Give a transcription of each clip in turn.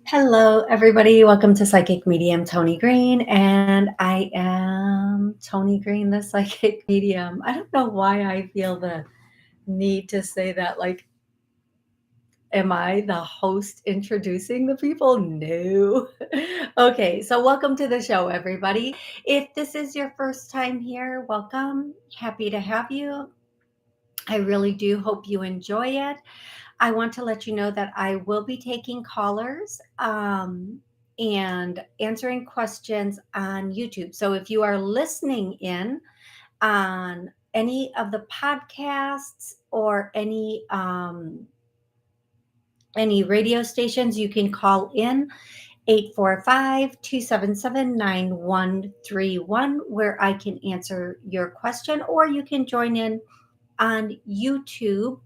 Hello, everybody. Welcome to Psychic Medium Toni Greene, and I am Toni Greene, the Psychic Medium. I don't know why I feel the need to say that. Like, am I the host introducing the people? No. Okay, so welcome to the show, everybody. If this is your first time here, welcome. Happy to have you. I really do hope you enjoy it. I want to let you know that I will be taking callers and answering questions on YouTube. So if you are listening in on any of the podcasts or any radio stations, you can call in 845-277-9131 where I can answer your question, or you can join in on YouTube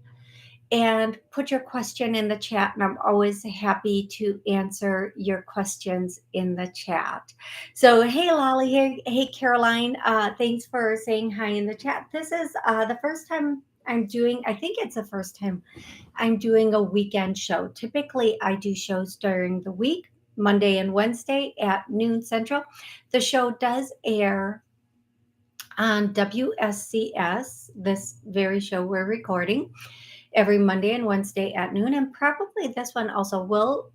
and put your question in the chat, and I'm always happy to answer your questions in the chat. So hey Lolly, hey Caroline, thanks for saying hi in the chat. This is the first time I think it's the first time I'm doing a weekend show. Typically I do shows during the week, Monday and Wednesday at noon Central. The show does air on WSCS, this very show we're recording, every Monday and Wednesday at noon. And probably this one also will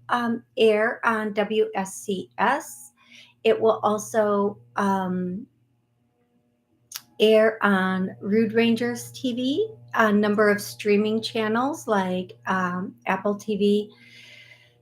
air on WSCS. It will also air on Rude Rangers TV, a number of streaming channels like Apple TV,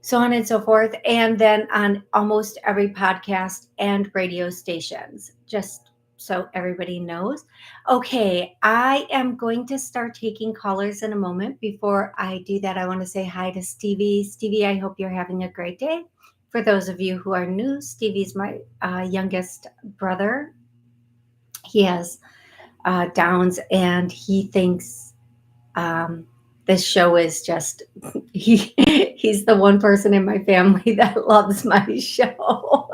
so on and so forth. And then on almost every podcast and radio stations, just so everybody knows. Okay, I am going to start taking callers in a moment. Before I do that, I want to say hi to Stevie. Stevie, I hope you're having a great day. For those of you who are new, Stevie's my youngest brother. He has Downs, and he thinks this show is just he's the one person in my family that loves my show.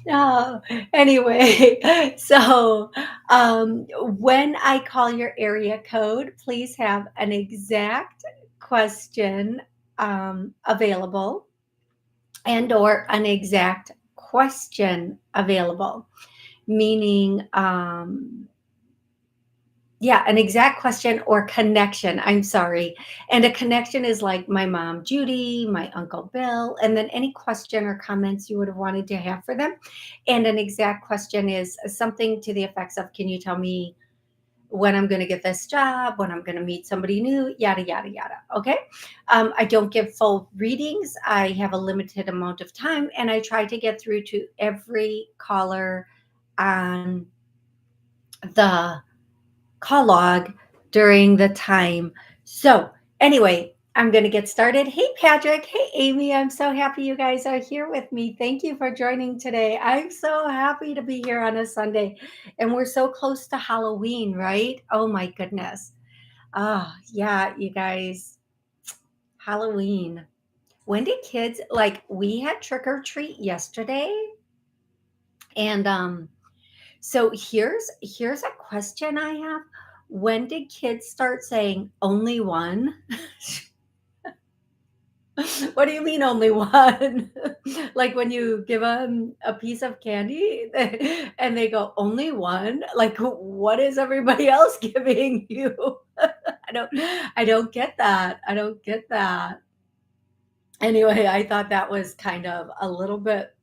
uh, anyway, so when I call your area code, please have an exact question available, and or an exact question available, meaning an exact question or connection. I'm sorry. And a connection is like my mom, Judy, my uncle, Bill, and then any question or comments you would have wanted to have for them. And an exact question is something to the effects of, can you tell me when I'm going to get this job, when I'm going to meet somebody new, yada, yada, yada. Okay. I don't give full readings. I have a limited amount of time, and I try to get through to every caller on the call log during the time. So anyway, I'm going to get started. Hey, Patrick. Hey, Amy. I'm so happy you guys are here with me. Thank you for joining today. I'm so happy to be here on a Sunday. And we're so close to Halloween, right? Oh, my goodness. Yeah, you guys. Halloween. When did kids, like, we had trick or treat yesterday. And so here's a question I have. When did kids start saying only one? What do you mean only one? Like when you give them a piece of candy and they go only one? Like what is everybody else giving you? I don't get that. I don't get that. Anyway, I thought that was kind of a little bit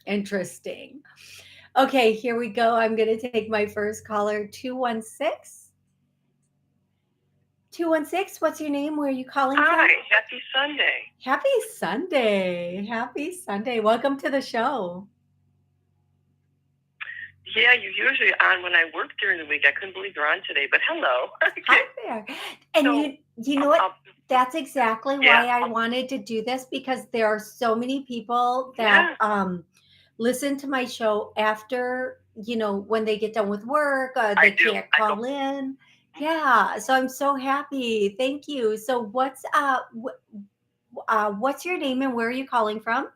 interesting. Okay, here we go. I'm going to take my first caller, 216. 216, what's your name? Where are you calling from? Hi, happy Sunday. Happy Sunday. Happy Sunday. Welcome to the show. Yeah, you're usually on when I work during the week. I couldn't believe you're on today, but hello. Hi there. And So, you know what? That's exactly why I wanted to do this, because there are so many people that listen to my show after, when they get done with work, they can't call in. Yeah, so I'm so happy. Thank you. So what's your name and where are you calling from?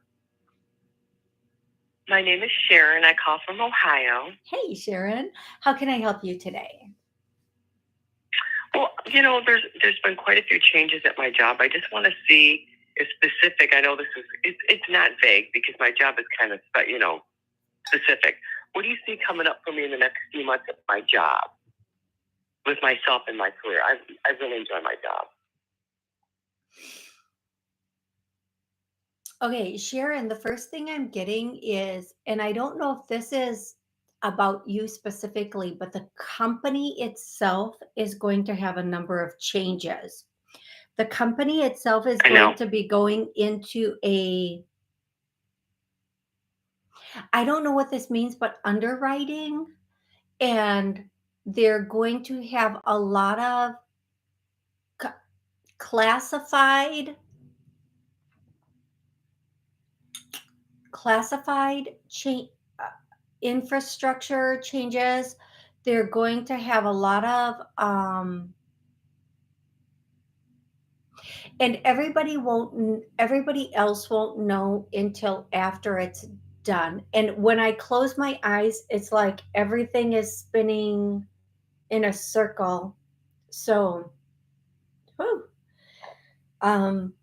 My name is Sharon. I call from Ohio. Hey, Sharon. How can I help you today? Well, there's been quite a few changes at my job. I just want to see is specific. I know it's not vague because my job is kind of, specific. What do you see coming up for me in the next few months at my job, with myself and my career? I really enjoy my job. Okay, Sharon, the first thing I'm getting is, and I don't know if this is about you specifically, but the company itself is going to have a number of changes. The company itself is I know. going to be going into I don't know what this means, but underwriting, and they're going to have a lot of c- classified classified uh, infrastructure changes. They're going to have a lot of and everybody else won't know until after it's done. And when I close my eyes, it's like everything is spinning in a circle. So whew, um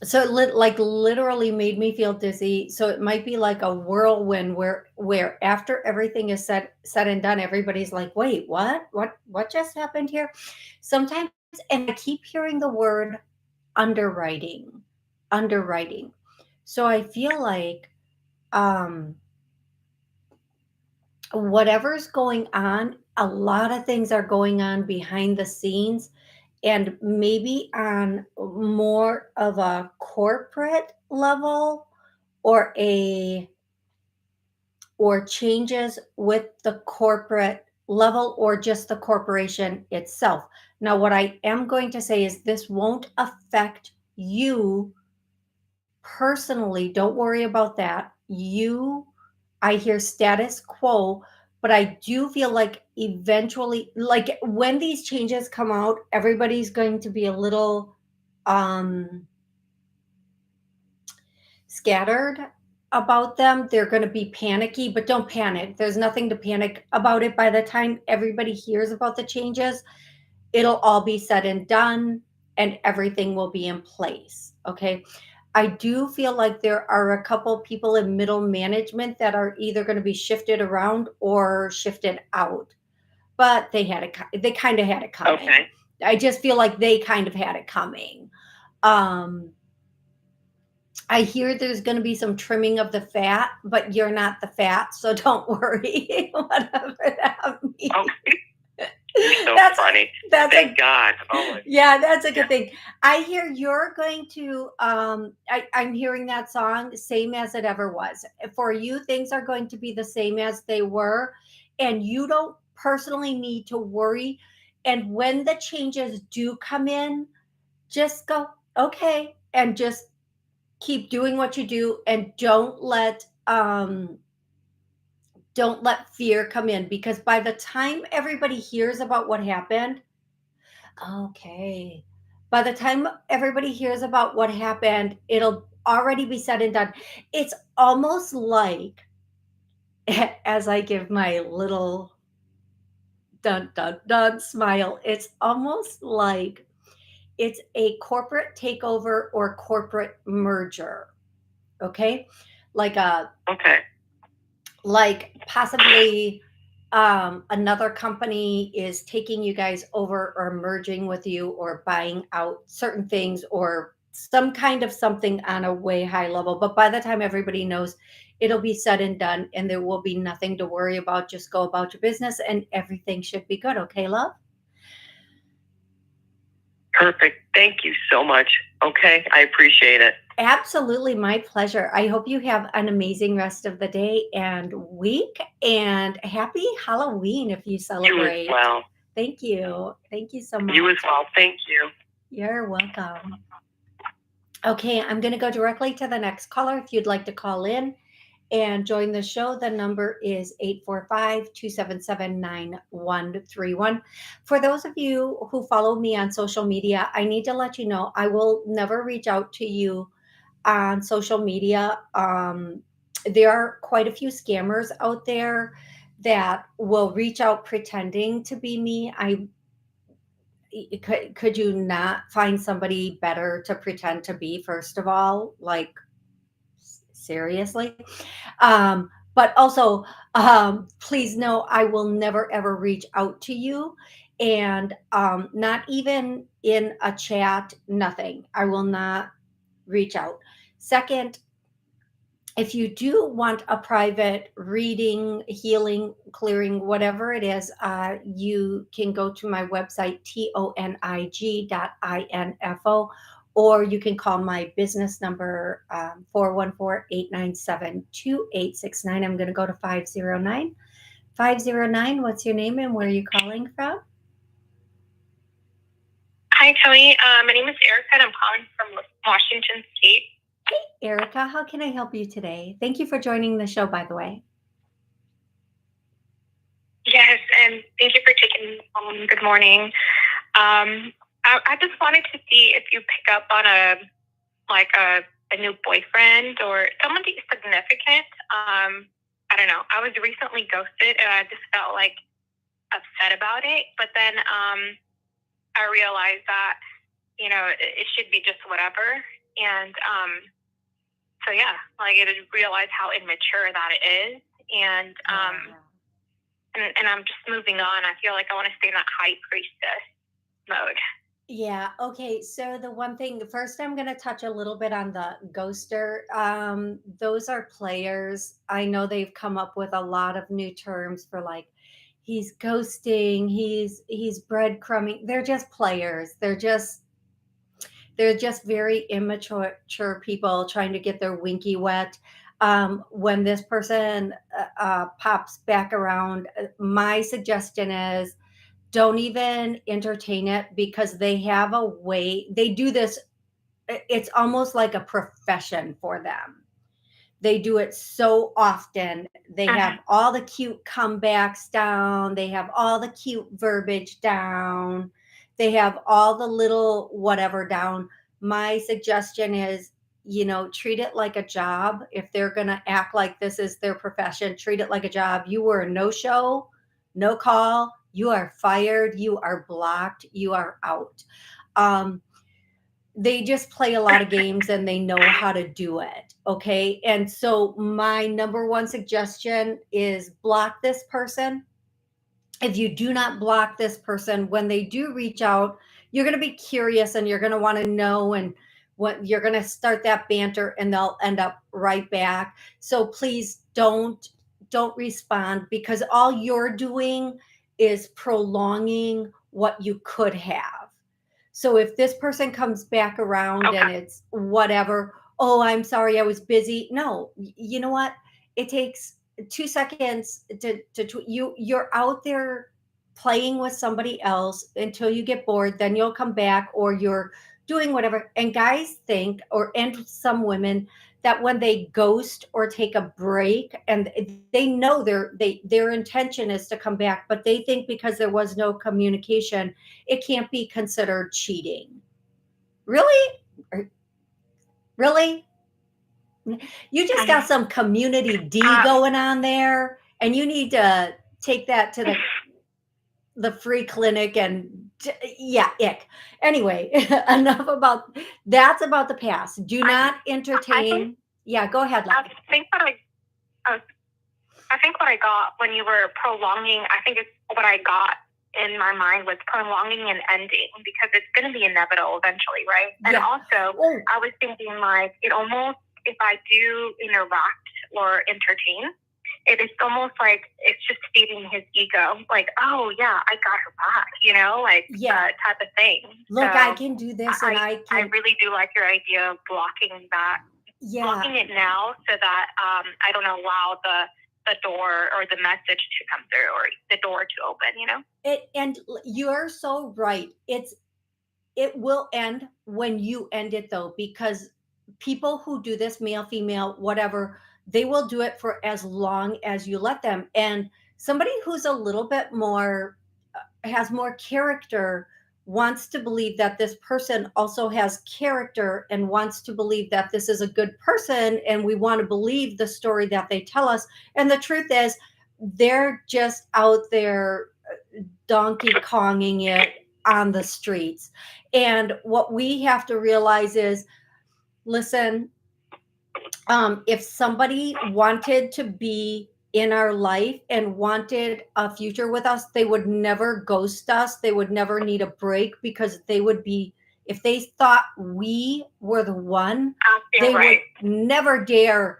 so like literally made me feel dizzy. So it might be like a whirlwind where after everything is said and done, everybody's like, wait, what just happened here? Sometimes, and I keep hearing the word underwriting, underwriting. So I feel like um whatever's going on, a lot of things are going on behind the scenes, and maybe on more of a corporate level, or a or changes with the corporate level, or just the corporation itself. Now, what I am going to say is this won't affect you personally. Don't worry about that. I hear status quo, but I do feel like eventually, like when these changes come out, everybody's going to be a little um scattered about them. They're going to be panicky, but don't panic. There's nothing to panic about it. By the time everybody hears about the changes, it'll all be said and done, and everything will be in place. Okay. I do feel like there are a couple people in middle management that are either going to be shifted around or shifted out, but they kind of had it coming. Okay. I just feel like they kind of had it coming. Um, I hear there's going to be some trimming of the fat, but you're not the fat, so don't worry. Whatever that means. Okay. You're so That's funny. that's Thank a God. Oh my. yeah, that's a Yeah. good thing. I hear you're going to I'm hearing that song same as it ever was. For you, things are going to be the same as they were, and you don't personally need to worry. And when the changes do come in, just go, okay, and just keep doing what you do, and don't let fear come in, because by the time everybody hears about what happened, okay, by the time everybody hears about what happened, it'll already be said and done. It's almost like as I give my little dun dun dun smile, it's almost like it's a corporate takeover or corporate merger. Okay, like a Okay. like possibly another company is taking you guys over, or merging with you, or buying out certain things, or some kind of something on a way high level. But by the time everybody knows, it'll be said and done, and there will be nothing to worry about. Just go about your business, and everything should be good. Okay, love? Perfect. Thank you so much. Okay. I appreciate it. Absolutely, my pleasure. I hope you have an amazing rest of the day and week, and happy Halloween if you You as celebrate. well. Thank you. Thank you so much. You as well. Thank you. You're welcome. Okay, I'm going to go directly to the next caller. If you'd like to call in and join the show, the number is 845-277-9131. For those of you who follow me on social media, I need to let you know I will never reach out to you on social media. There are quite a few scammers out there that will reach out pretending to be me. could you not find somebody better to pretend to be, first of all? Like, seriously? But also, please know I will never ever reach out to you, and not even in a chat, nothing. I will not reach out. Second, if you do want a private reading, healing, clearing, whatever it is, you can go to my website, tonig.info, or you can call my business number, 414-897-2869. I'm going to go to 509. 509, what's your name and where are you calling from? Hi, Toni. My name is Erica, and I'm calling from Washington State. Hey, Erica, how can I help you today? Thank you for joining the show, by the way. Yes, and thank you for taking the phone. Good morning. I just wanted to see if you pick up on a new boyfriend or someone significant. I don't know. I was recently ghosted, and I just felt like upset about it. But then I realized that it should be just whatever. And so yeah, like I didn't realize how immature that it is, and I'm just moving on. I feel like I want to stay in that high priestess mode. Yeah. Okay. So the one thing, first, I'm going to touch a little bit on the ghoster. Those are players. I know they've come up with a lot of new terms for, like, he's ghosting, he's breadcrumbing. They're just players. They're just very immature people trying to get their winky wet. When this person pops back around, my suggestion is don't even entertain it, because they have a way, they do this, it's almost like a profession for them. They do it so often. They have all the cute comebacks down, they have all the cute verbiage down, they have all the little whatever down. My suggestion is, treat it like a job. If they're going to act like this is their profession, treat it like a job. You were a no show, no call, you are fired, you are blocked, you are out. They just play a lot of games and they know how to do it. Okay. And so my number one suggestion is block this person. If you do not block this person, when they do reach out, you're going to be curious and you're going to want to know, and what you're going to start that banter and they'll end up right back. So please don't respond, because all you're doing is prolonging what you could have. So if this person comes back around and it's whatever, oh, I'm sorry, I was busy. No, you know what? It takes 2 seconds you're out there playing with somebody else until you get bored, then you'll come back, or you're doing whatever. And guys think, and some women, that when they ghost or take a break, and they know their intention is to come back, but they think because there was no communication, it can't be considered cheating. Really? Really? You just got some community D going on there, and you need to take that to the free clinic. And yeah, ick. Anyway, enough about that's about the past. Do not entertain. Yeah, go ahead. I think what I got when you were prolonging, I think it's what I got in my mind was prolonging and ending, because it's going to be inevitable eventually, right? And also, I was thinking, like, it almost, if I do interact or entertain, it is almost like it's just feeding his ego, like, oh yeah, I got her back, like type of thing. Look, so I can do this, and I really do like your idea of blocking that, blocking it now, so that I don't allow the door or the message to come through, or the door to open. And you're so right. It will end when you end it, though, because people who do this, male, female, whatever, they will do it for as long as you let them. And somebody who's a little bit more, has more character, wants to believe that this person also has character, and wants to believe that this is a good person, and we want to believe the story that they tell us. And the truth is, they're just out there Donkey Konging it on the streets. And what we have to realize is, listen, if somebody wanted to be in our life and wanted a future with us, they would never ghost us. They would never need a break, because they would be, if they thought we were the one, they would never dare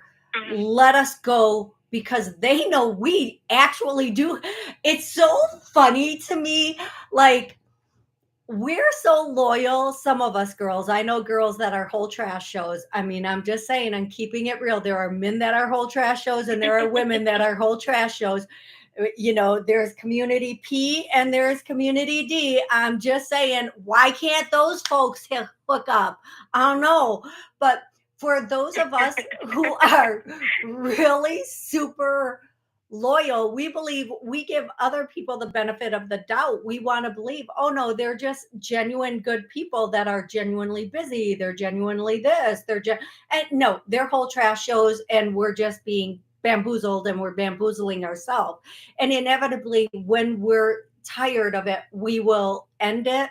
let us go, because they know we actually do. It's so funny to me. Like, we're so loyal, some of us girls. I know girls that are whole trash shows. I mean, I'm just saying, I'm keeping it real. There are men that are whole trash shows, and there are women that are whole trash shows. You know, there's community P and there's community D. I'm just saying, why can't those folks hook up? I don't know. But for those of us who are really super loyal, we believe, we give other people the benefit of the doubt. We want to believe, oh no, they're just genuine good people that are genuinely busy. They're genuinely this. And no, they're whole trash shows, and we're just being bamboozled, and we're bamboozling ourselves. And inevitably, when we're tired of it, we will end it.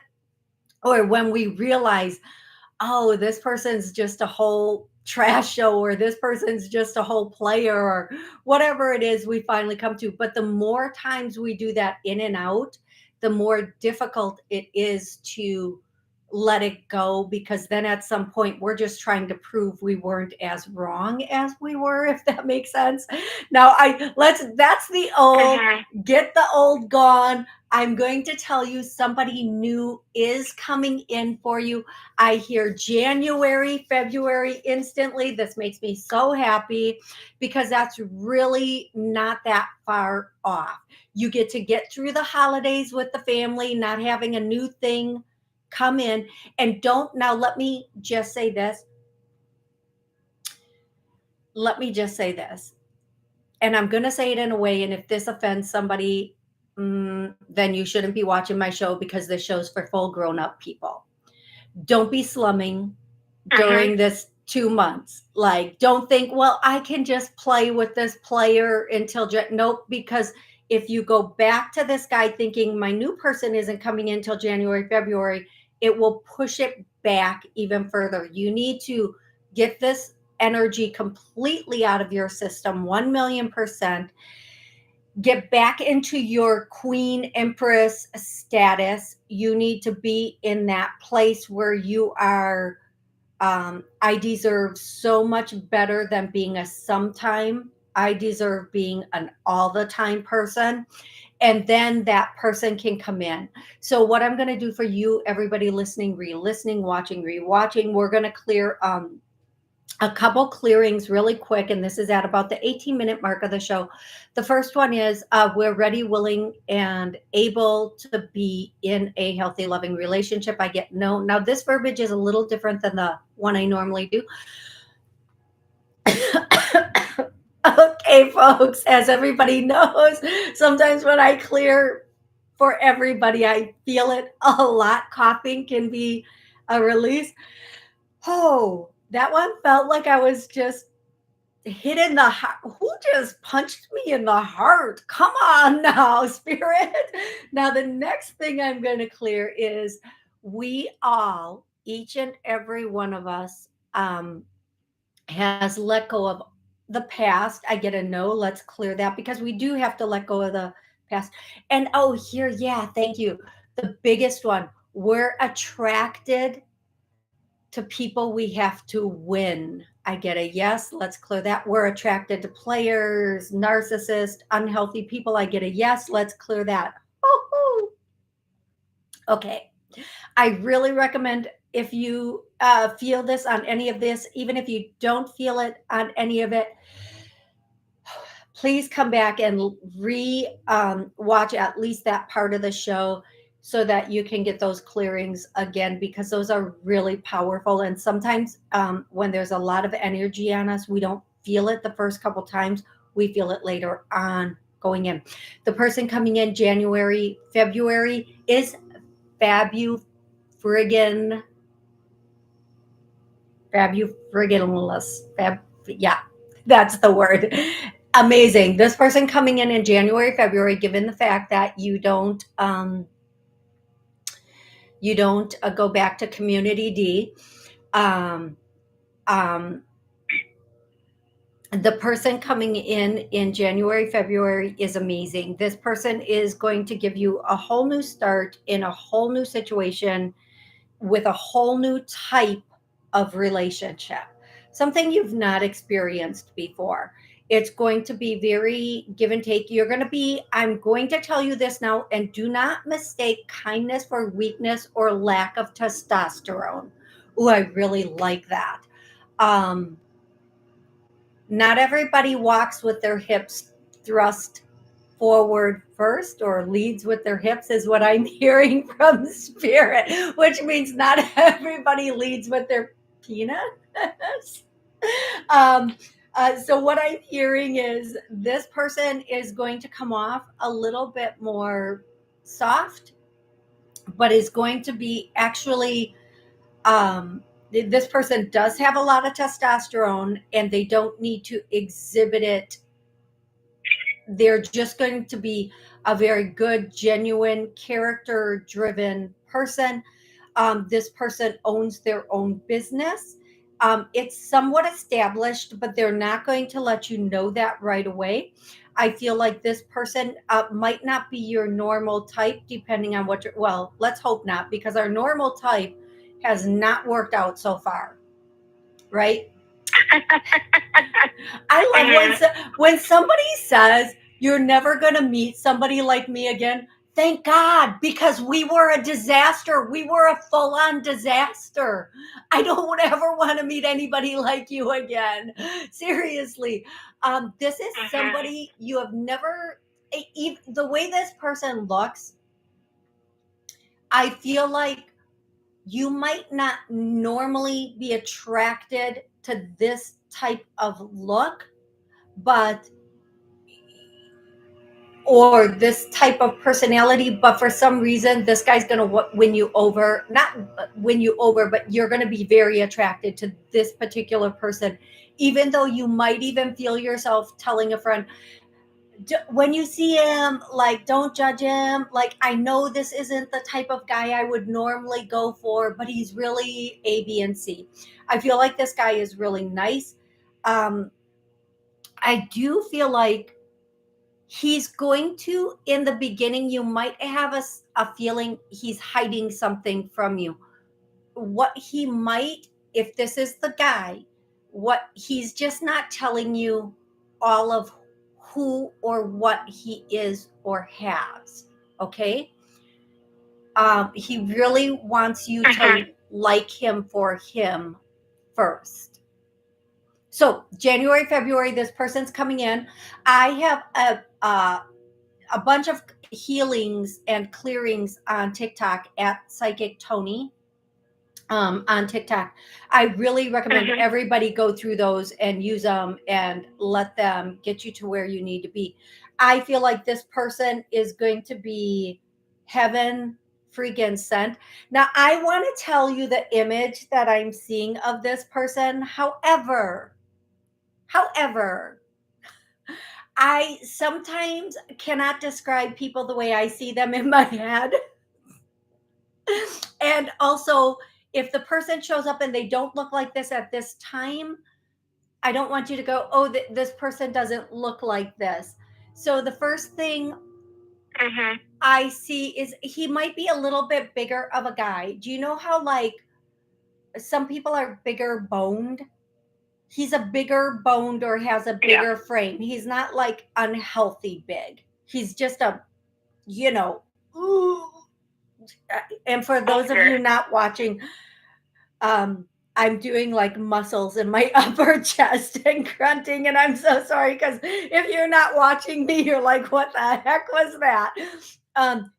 Or when we realize, oh, this person's just a whole trash show, or this person's just a whole player, or whatever it is we finally come to. But the more times we do that in and out, the more difficult it is to let it go, because then at some point we're just trying to prove we weren't as wrong as we were, if that makes sense. Now, that's the old, get the old gone. I'm going to tell you, somebody new is coming in for you. I hear January, February instantly. This makes me so happy, because that's really not that far off. You get to get through the holidays with the family, not having a new thing come in. And now let me just say this. And I'm going to say it in a way, and if this offends somebody, then you shouldn't be watching my show, because this show's for full grown-up people. Don't be slumming during this 2 months. Like, don't think, well, I can just play with this player until nope, because if you go back to this guy thinking my new person isn't coming in until January, February, it will push it back even further. You need to get this energy completely out of your system, 1,000,000%. Get back into your queen empress status. You need to be in that place where you are, I deserve so much better than being a sometime. I deserve being an all the time person. And then that person can come in. So what I'm going to do for you, everybody listening, re-listening, watching, rewatching, we're going to clear a couple clearings really quick, and this is at about the 18-minute mark of the show. The first one is, we're ready, willing, and able to be in a healthy, loving relationship. I get no. Now, this verbiage is a little different than the one I normally do. Okay, folks, as everybody knows, sometimes when I clear for everybody, I feel it a lot. Coughing can be a release. Oh, that one felt like I was just hit in the heart. Who just punched me in the heart? Come on now, spirit. Now, the next thing I'm going to clear is, we all, each and every one of us, has let go of the past. I get a no. Let's clear that, because we do have to let go of the past. And yeah, thank you. The biggest one, we're attracted to people we have to win. I get a yes. Let's clear that. We're attracted to players, narcissists, unhealthy people. I get a yes. Let's clear that. Woo-hoo. Okay. I really recommend, if you feel this on any of this, even if you don't feel it on any of it, please come back and watch at least that part of the show, so that you can get those clearings again, because those are really powerful. And sometimes when there's a lot of energy on us, we don't feel it the first couple times. We feel it later on going in. The person coming in January, February is fabulous. Yeah, that's the word. Amazing. This person coming in January, February, given the fact that you don't You don't go back to community D. Um, um, the person coming in January, February is amazing. This person is going to give you a whole new start in a whole new situation with a whole new type of relationship, something you've not experienced before. It's going to be very give and take. You're going to be, I'm going to tell you this now, and do not mistake kindness for weakness or lack of testosterone. Oh, I really like that. Um, Not everybody walks with their hips thrust forward first or leads with their hips, is what I'm hearing from spirit, which means not everybody leads with their penis. um, so what I'm hearing is this person is going to come off a little bit more soft, but is going to be actually this person does have a lot of testosterone and they don't need to exhibit it. They're just going to be a very good, genuine, character driven person. This person owns their own business. It's somewhat established, but they're not going to let you know that right away. I feel like this person might not be your normal type, depending on what you're, well, let's hope not, because our normal type has not worked out so far, right? I love when somebody says you're never going to meet somebody like me again. Thank God, because we were a disaster. We were a full on disaster. I don't ever want to meet anybody like you again. Seriously. This is somebody you have never, the way this person looks, I feel like you might not normally be attracted to this type of look, but or this type of personality, but for some reason this guy's going to win you over, not win you over, but you're going to be very attracted to this particular person, even though you might even feel yourself telling a friend, when you see him, like, don't judge him. Like, I know this isn't the type of guy I would normally go for, but he's really A, B, and C. I feel like this guy is really nice. um I do feel like he's going to, in the beginning you might have a feeling he's hiding something from you. What he might, if this is the guy, what he's just not telling you all of who or what he is or has. Okay. He really wants you to like him for him first. So January, February, this person's coming in. I have a bunch of healings and clearings on TikTok at Psychic Toni, on TikTok. I really recommend everybody go through those and use them and let them get you to where you need to be. I feel like this person is going to be heaven freaking sent. Now, I want to tell you the image that I'm seeing of this person. However, I sometimes cannot describe people the way I see them in my head. And also, if the person shows up and they don't look like this at this time, I don't want you to go, oh, this person doesn't look like this. So the first thing I see is he might be a little bit bigger of a guy. Do you know how, like, some people are bigger boned? He's a bigger boned or has a bigger frame. He's not like unhealthy big. He's just a, you know, ooh. And for those of you not watching, I'm doing like muscles in my upper chest and grunting, and I'm so sorry, because if you're not watching me, you're like, what the heck was that?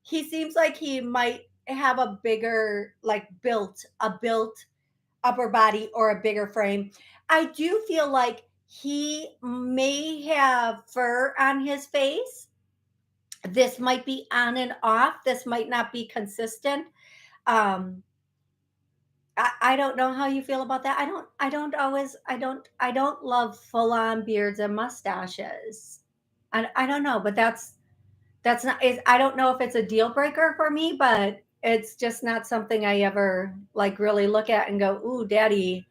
He seems like he might have a bigger, like, built upper body or a bigger frame. I do feel like he may have fur on his face. This might be on and off. This might not be consistent. Um, I don't know how you feel about that. I don't love full on beards and mustaches. I don't know, but that's not, I don't know if it's a deal breaker for me, but It's just not something I ever like really look at and go, "Ooh, daddy,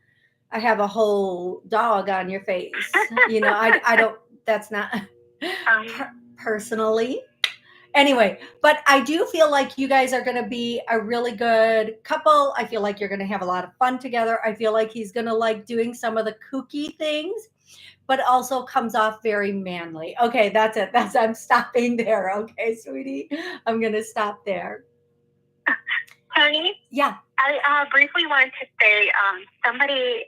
I have a whole dog on your face." I don't, that's not Um, personally. Anyway, but I do feel like you guys are going to be a really good couple. I feel like you're going to have a lot of fun together. I feel like he's going to like doing some of the kooky things, but also comes off very manly. Okay, that's it. I'm stopping there. Okay, sweetie. I'm going to stop there. Tony, Yeah. I briefly wanted to say somebody,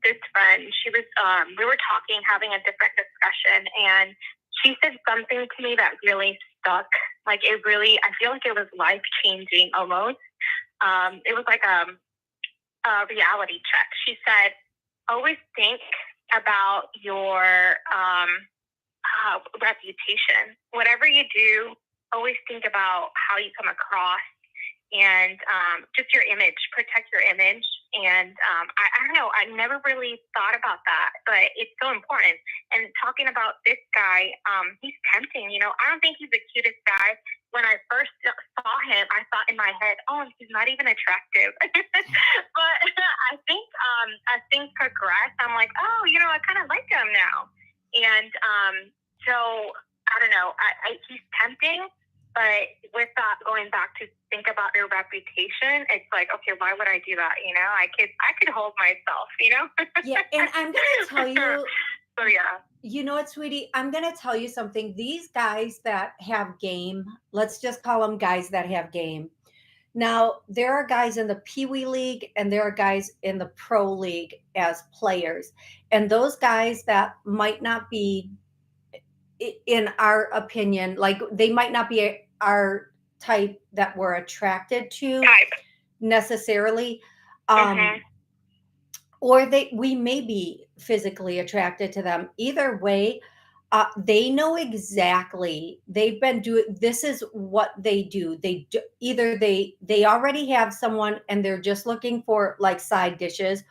this friend, she was, we were talking, having a different discussion, and she said something to me that really stuck. Like it really, I feel like it was life changing almost. It was like a reality check. She said, always think about your reputation. Whatever you do, always think about how you come across and just your image, protect your image. And I don't know, I never really thought about that, but it's so important. And talking about this guy, he's tempting. I don't think he's the cutest guy. When I first saw him, I thought in my head, oh, he's not even attractive. But I think as things progress, I'm like, oh, I kind of like him now. And so I don't know, he's tempting. But with that, going back to think about your reputation, it's like, okay, why would I do that? I could hold myself. Yeah, and I'm gonna tell you. So yeah. You know what, sweetie? I'm gonna tell you something. These guys that have game, let's just call them guys that have game. Now, there are guys in the Pee Wee League and there are guys in the Pro League as players. And those guys that might not be, in our opinion, like they might not be our type that we're attracted to necessarily. Mhm. Or we may be physically attracted to them. Either way, they know exactly. They've been doing. This is what they do. Either they already have someone and they're just looking for like side dishes,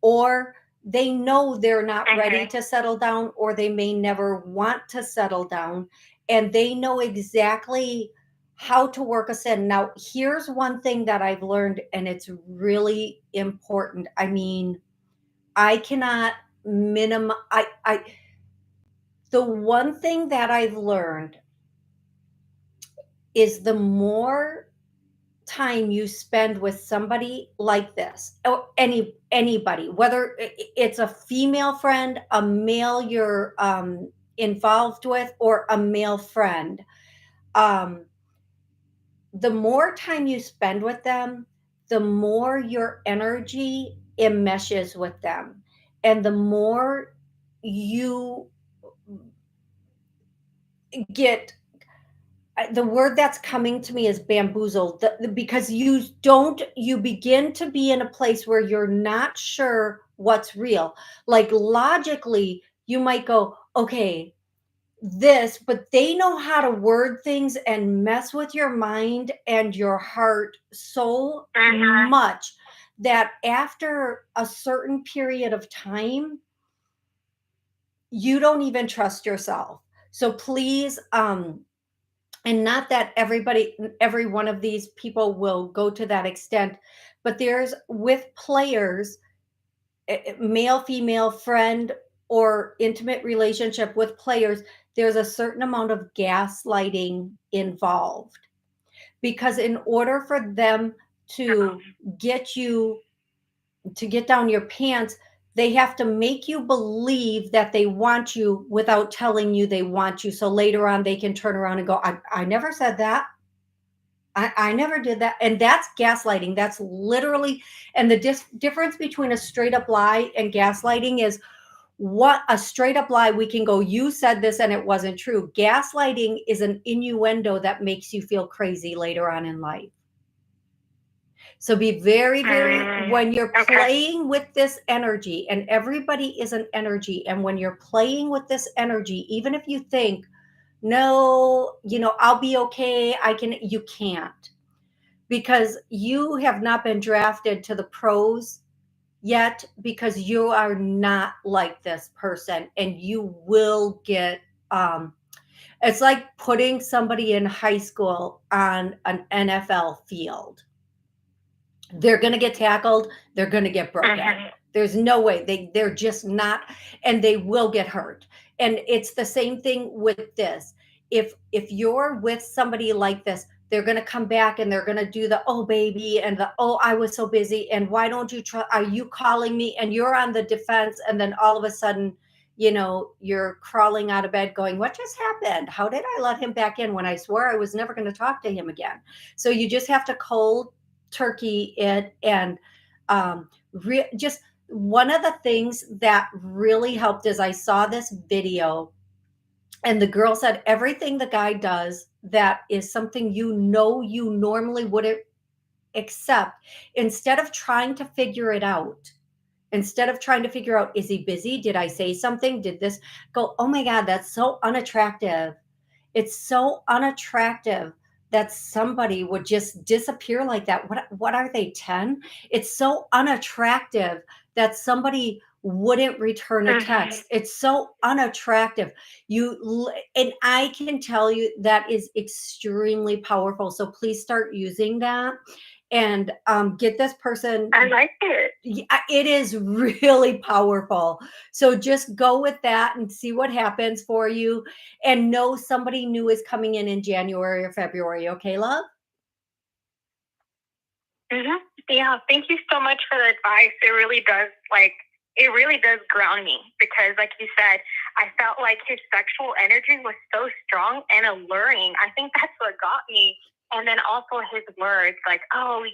or they know they're not ready to settle down, or they may never want to settle down, and they know exactly how to work us in. Now, here's one thing that I've learned, and it's really important. I mean, I cannot the one thing that I've learned is the more time you spend with somebody like this, or anybody, whether it's a female friend, a male you're involved with, or a male friend, um, the more time you spend with them, the more your energy enmeshes with them, and the more you get, the word that's coming to me is bamboozled, because you begin to be in a place where you're not sure what's real. Like logically, you might go, okay, but they know how to word things and mess with your mind and your heart so much that after a certain period of time, you don't even trust yourself. So please, and not that every one of these people will go to that extent, but there's, with players, male, female, friend, or intimate relationship with players, there's a certain amount of gaslighting involved, because in order for them to get you to get down your pants, they have to make you believe that they want you without telling you they want you. So later on, they can turn around and go, I never said that. I never did that. And that's gaslighting. That's literally, and the difference between a straight up lie and gaslighting is, what a straight up lie, we can go, you said this and it wasn't true. Gaslighting is an innuendo that makes you feel crazy later on in life. So be very, very, when you're playing with this energy, and everybody is an energy, and when you're playing with this energy, even if you think, no, I'll be okay, you can't, because you have not been drafted to the pros yet, because you are not like this person, and you will get, It's like putting somebody in high school on an NFL field. They're going to get tackled, they're going to get broken. Mhm. There's no way they're just not, and they will get hurt. And it's the same thing with this. If you're with somebody like this, they're going to come back and they're going to do the oh baby and the oh I was so busy and why don't you try, are you calling me, and you're on the defense, and then all of a sudden you're crawling out of bed going, what just happened? How did I let him back in when I swore I was never going to talk to him again? So you just have to cold turkey it. And just one of the things that really helped is I saw this video, and the girl said everything the guy does that is something you normally wouldn't accept, instead of trying to figure it out, is he busy, did I say something, did this go, oh my god, that's so unattractive. It's so unattractive that somebody would just disappear like that. What are they, 10? It's so unattractive that somebody wouldn't return a text. It's so unattractive. And I can tell you that is extremely powerful. So please start using that and get this person. I like it. It is really powerful. So just go with that and see what happens for you, and know somebody new is coming in January or February. Okay, love? Mm-hmm. Yeah, thank you so much for the advice. It really does ground me, because like you said, I felt like his sexual energy was so strong and alluring. I think that's what got me. And then also his words like, oh,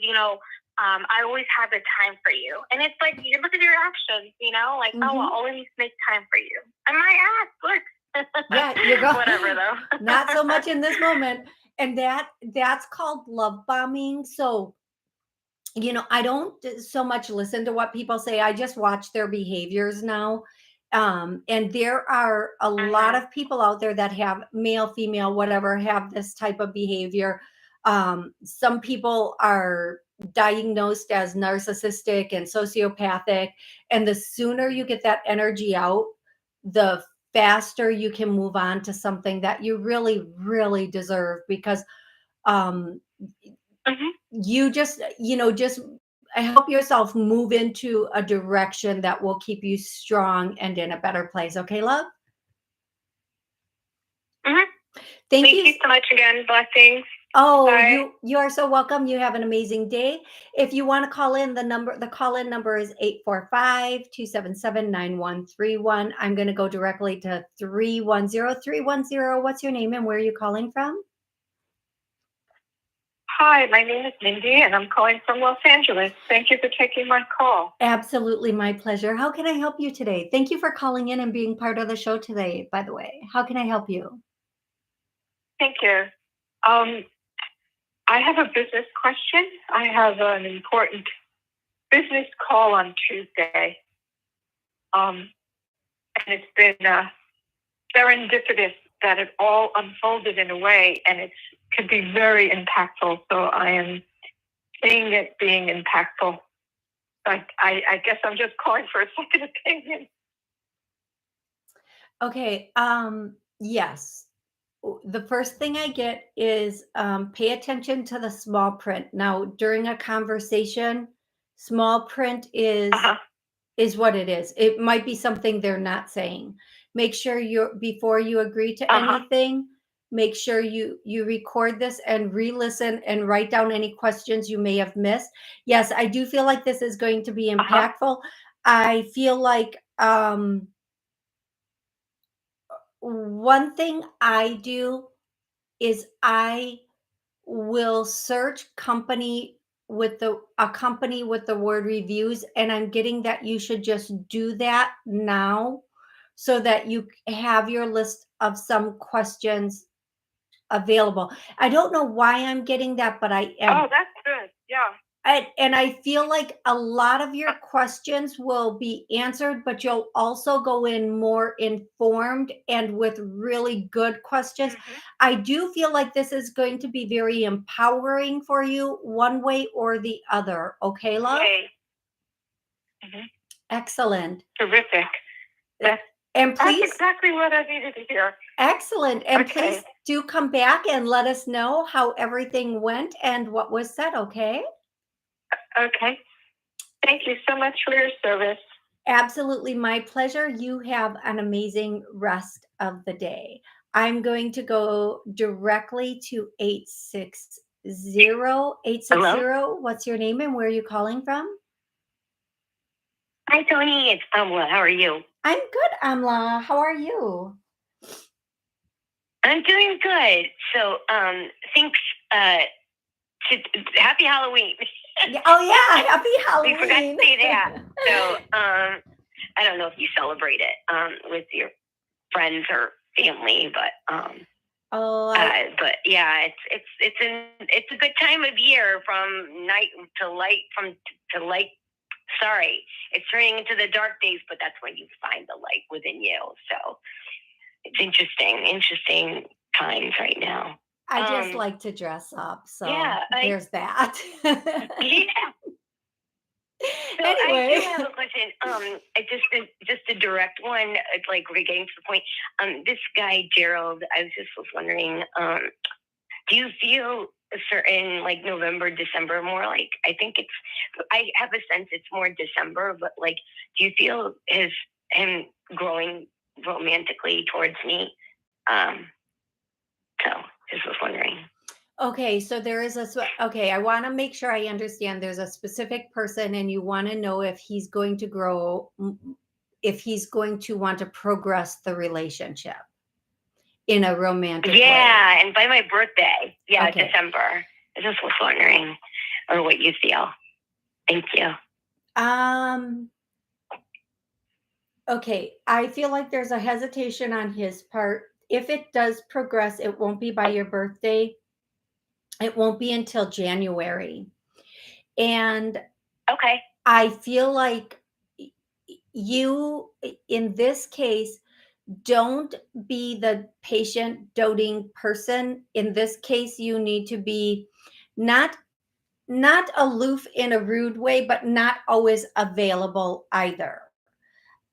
I always have the time for you. And it's like, you look at your actions, like, oh, I'll always make time for you. And my ass, look. Yeah, you're going. Whatever, though. Not so much in this moment. And that's called love bombing. So, I don't so much listen to what people say. I just watch their behaviors now. And there are a lot of people out there that have, male, female, whatever, have this type of behavior. Some people are diagnosed as narcissistic and sociopathic. And the sooner you get that energy out, the faster you can move on to something that you really, really deserve. Because you just help yourself move into a direction that will keep you strong and in a better place. Okay, love? Thank you so much again. Blessings. Oh, Bye. you are so welcome. You have an amazing day. If you want to call in, the call-in number is 845-277-9131. I'm going to go directly to 310-310. What's your name and where are you calling from? Hi, my name is Mindy, and I'm calling from Los Angeles. Thank you for taking my call. Absolutely, my pleasure. How can I help you today? Thank you for calling in and being part of the show today, by the way. How can I help you? Thank you. I have a business question. I have an important business call on Tuesday. And it's been serendipitous that it all unfolded in a way, and it could be very impactful. So I am seeing it being impactful. I guess I'm just calling for a second opinion. Okay. Yes. The first thing I get is pay attention to the small print. Now, during a conversation, small print is what it is. It might be something they're not saying. Make sure before you agree to anything, make sure you record this and re-listen and write down any questions you may have missed. Yes, I do feel like this is going to be impactful. I feel like one thing I do is I will search a company with the word reviews, and I'm getting that you should just do that now so that you have your list of some questions available. I don't know why I'm getting that, but I am. Oh, that's good. Yeah. And I feel like a lot of your questions will be answered, but you'll also go in more informed and with really good questions. I do feel like this is going to be very empowering for you one way or the other. Okay, love? Yay. Excellent. Terrific. And That's please, exactly what I needed to hear. excellent. And Okay. please do come back and let us know how everything went and what was said, okay? Okay. Thank you so much for your service. Absolutely, my pleasure. You have an amazing rest of the day. I'm going to go directly to 860. 860. Hello? What's your name and where are you calling from? Hi, Toni. It's Pamela. How are you? I'm good, Amla. How are you? I'm doing good. So, thanks. Happy Halloween. Oh yeah, happy Halloween. We forgot to say that. So, I don't know if you celebrate it with your friends or family, but but yeah, it's a good time of year from night to light to light. Sorry, it's turning into the dark days, but that's when you find the light within you. So it's interesting times right now. I just like to dress up, so Yeah, there's that. Yeah. So Anyway. I do have a question. Just a direct one. It's like we're getting to the point. This guy Gerald, I was just wondering. Do you feel a certain like November, December more like? I think it's. I have a sense it's more December, but like, do you feel him growing romantically towards me? So just was wondering. Okay, so there is okay, I want to make sure I understand there's a specific person and you want to know if he's going to grow, if he's going to want to progress the relationship in a romantic way. And by my birthday, Okay. December. I just was wondering, or what you feel. Thank you. Okay, I feel like there's a hesitation on his part. If it does progress, it won't be by your birthday. It won't be until January. And Okay. I feel like you, in this case, don't be the patient doting person. In this case, you need to be not aloof in a rude way, but not always available either.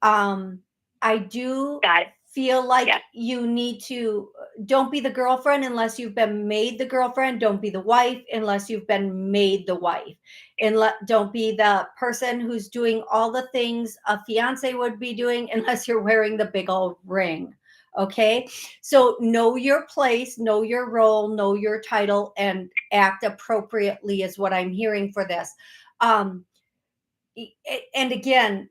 I do feel like you need to, don't be the girlfriend unless you've been made the girlfriend. Don't be the wife unless you've been made the wife. And don't be the person who's doing all the things a fiance would be doing unless you're wearing the big old ring. Okay. So know your place, know your role, know your title, and act appropriately is what I'm hearing for this. And again,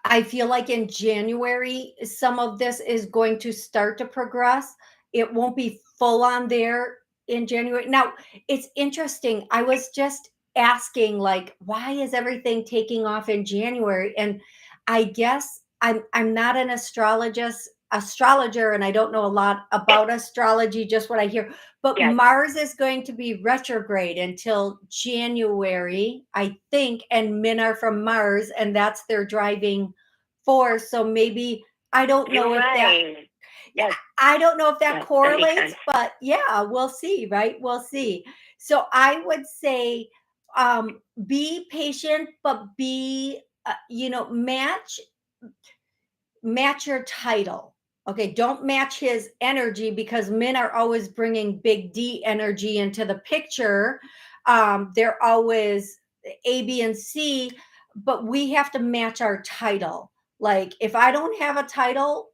I feel like in January, some of this is going to start to progress. It won't be full on there in January. Now, it's interesting. I was just asking, like, why is everything taking off in January? And I guess I'm not an astrologer, and I don't know a lot about astrology, just what I hear. But Mars is going to be retrograde until January, I think, and men are from Mars, and that's their driving force. So maybe I don't know if that. I don't know if that correlates, but yeah, we'll see, right? We'll see. So I would say, be patient, but be, match your title. Okay, don't match his energy because men are always bringing big D energy into the picture. They're always A, B, and C, but we have to match our title. Like if I don't have a title,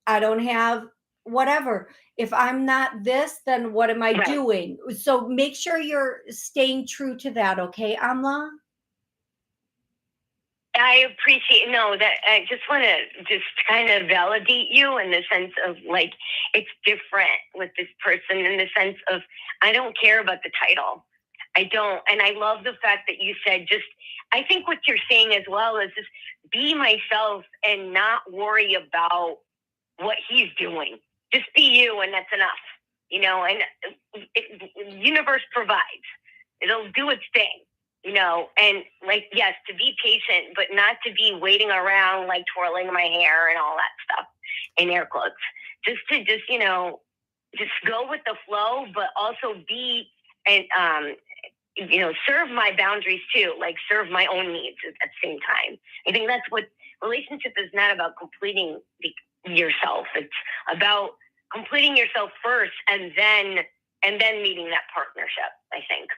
I don't have whatever. If I'm not this, then what am I doing? So make sure you're staying true to that, okay, Amla? I appreciate that. I just want to just kind of validate you in the sense of like it's different with this person in the sense of I don't care about the title. I don't, and I love the fact that you said just. I think what you're saying as well is just be myself and not worry about what he's doing. Just be you, and that's enough. And the universe provides; it'll do its thing. And like, yes, to be patient, but not to be waiting around, like twirling my hair and all that stuff in air quotes. Just go with the flow, but also be, and, serve my boundaries too, like serve my own needs at the same time. I think that's what relationship is not about completing yourself. It's about completing yourself first and then meeting that partnership, I think.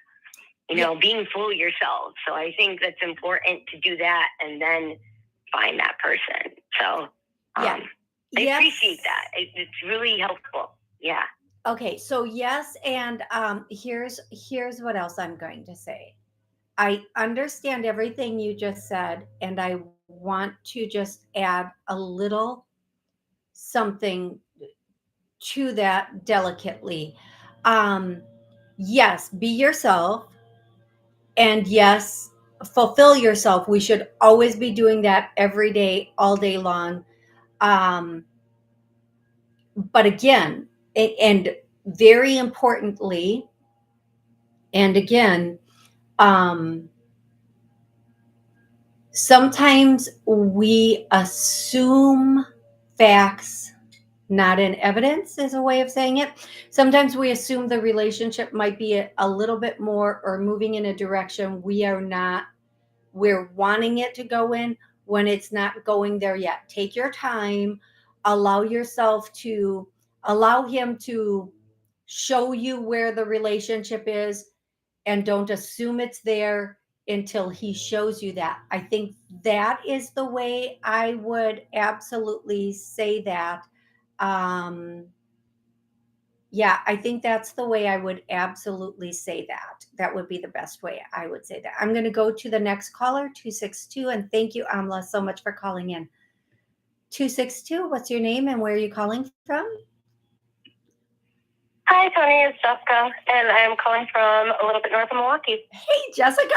Being full yourself. So I think that's important to do that and then find that person. So I appreciate that. It's really helpful. Yeah. Okay, so yes, and here's what else I'm going to say. I understand everything you just said, and I want to just add a little something to that delicately. Yes, be yourself, and yes, fulfill yourself. We should always be doing that every day, all day long. But again, and very importantly, and again, sometimes we assume facts, not in evidence, is a way of saying it. Sometimes we assume the relationship might be a little bit more or moving in a direction we're wanting it to go in when it's not going there yet. Take your time, allow him to show you where the relationship is, and don't assume it's there until he shows you that. I think that is the way I would absolutely say that. Yeah, I think that's the way I would absolutely say that. That would be the best way I would say that. I'm going to go to the next caller, 262, and thank you, Amla, so much for calling in. 262, what's your name and where are you calling from? Hi, Toni. It's Jessica, and I'm calling from a little bit north of Milwaukee. Hey, Jessica.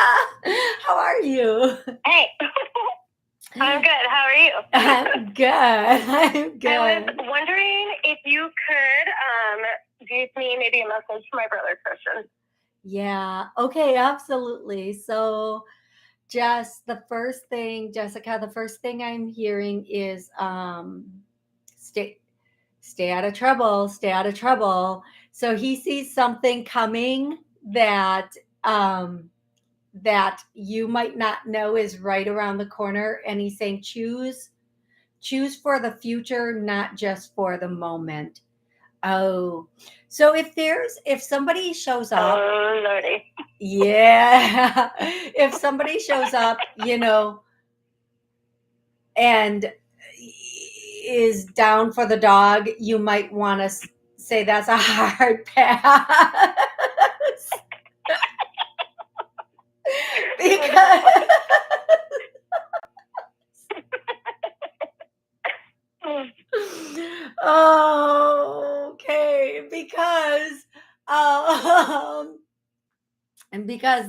How are you? Hey. I'm good. How are you? I'm good. I'm good. I was wondering if you could give me maybe a message for my brother, Christian. Yeah. Okay, absolutely. So Jessica, the first thing I'm hearing is stay out of trouble, stay out of trouble. So he sees something coming that that you might not know is right around the corner, and he's saying choose for the future, not just for the moment. Oh, so if somebody shows up, oh Lordy, yeah, if somebody shows up, and is down for the dog, you might want to say that's a hard pass. Because okay, because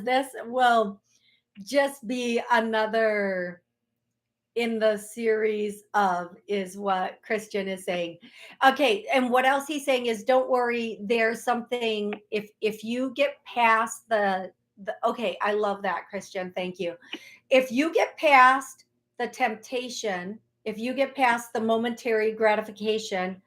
this will just be another in the series of is what Christian is saying. Okay, and what else he's saying is don't worry, there's something if you get past the okay, I love that, Christian. Thank you. If you get past the temptation, if you get past the momentary gratification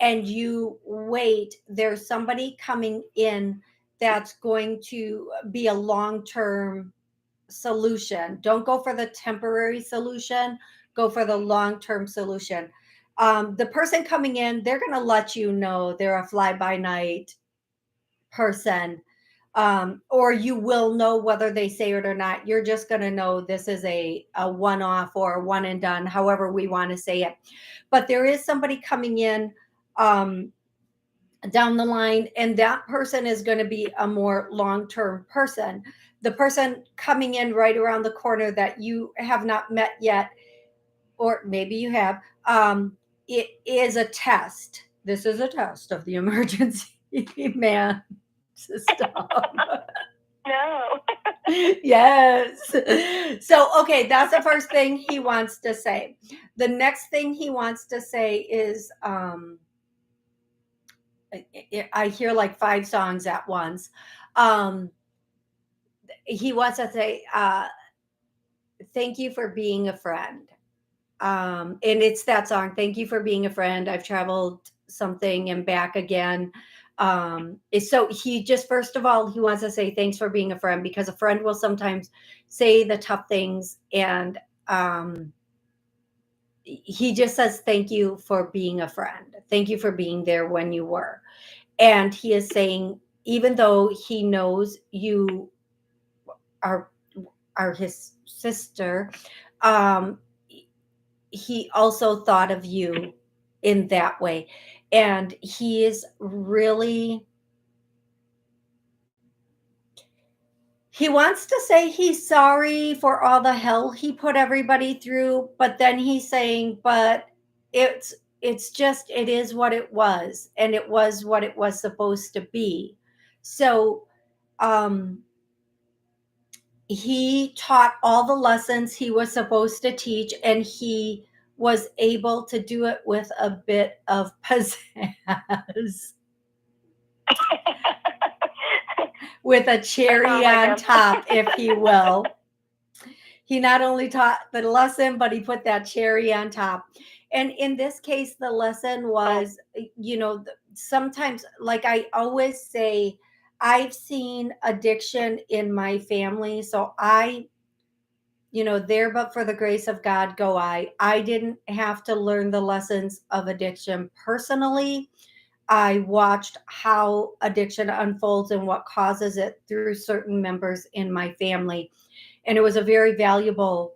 and you wait, there's somebody coming in that's going to be a long-term solution. Don't go for the temporary solution, go for the long-term solution. The person coming in, they're going to let you know they're a fly-by-night person, or you will know whether they say it or not. You're just going to know this is a one-off or a one and done, however we want to say it. But there is somebody coming in down the line, and that person is going to be a more long-term person. The person coming in right around the corner that you have not met yet, or maybe you have, it is a test. This is a test of the emergency man system. No. Yes. So, okay, that's the first thing he wants to say. The next thing he wants to say is, I hear like 5 songs at once. He wants to say, thank you for being a friend. And it's that song, thank you for being a friend. I've traveled something and back again. So he just, first of all, he wants to say thanks for being a friend, because a friend will sometimes say the tough things, and he just says thank you for being a friend. Thank you for being there when you were. And he is saying, even though he knows you are his sister, um, he also thought of you in that way. And he is really, he wants to say he's sorry for all the hell he put everybody through, but then he's saying, but it's just, it is what it was, and it was what it was supposed to be. So um he taught all the lessons he was supposed to teach, and he was able to do it with a bit of pizzazz, with a cherry on top, if you will. He not only taught the lesson, but he put that cherry on top. And in this case, the lesson was, sometimes, like I always say, I've seen addiction in my family. So there, but for the grace of God go I. I didn't have to learn the lessons of addiction personally. I watched how addiction unfolds and what causes it through certain members in my family. And it was a very valuable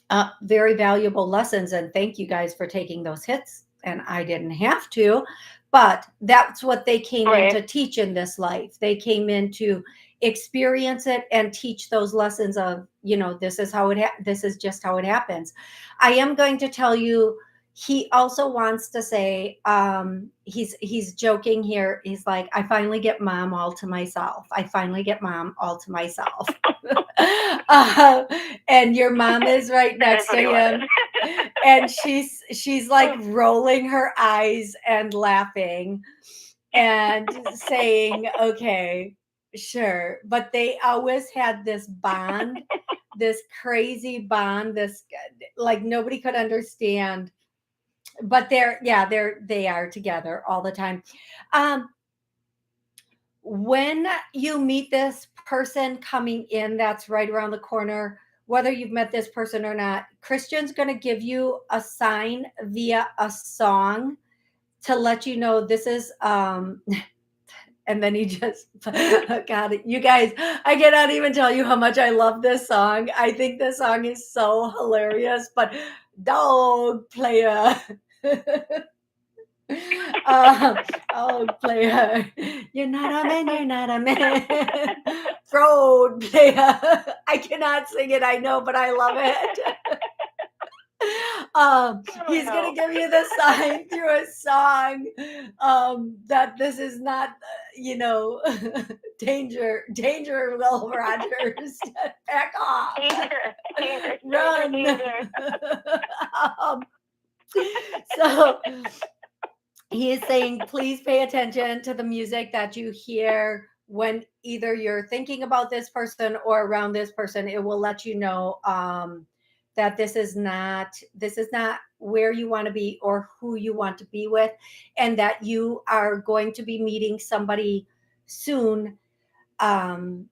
lessons. And thank you guys for taking those hits. And I didn't have to, but that's what they came in to teach in this life. They came in to experience it and teach those lessons of, this is how this is just how it happens. I am going to tell you, he also wants to say, he's joking here. He's like, I finally get mom all to myself. I finally get mom all to myself. And your mom is right next to him. And she's like rolling her eyes and laughing and saying, okay, sure. But they always had this bond, this crazy bond, this, like, nobody could understand. But they are together all the time. When you meet this person coming in that's right around the corner, whether you've met this person or not, Christian's going to give you a sign via a song to let you know this is and then he just got it. You guys, I cannot even tell you how much I love this song. I think this song is so hilarious. But dog player. Oh, player, you're not a man, you're not a man. Fraud player. I cannot sing it, I know, but I love it. He's gonna give you the sign through a song, that this is not, danger, Will Rogers. Back off. Run. So he is saying, please pay attention to the music that you hear when either you're thinking about this person or around this person. It will let you know that this is not where you want to be or who you want to be with, and that you are going to be meeting somebody soon. And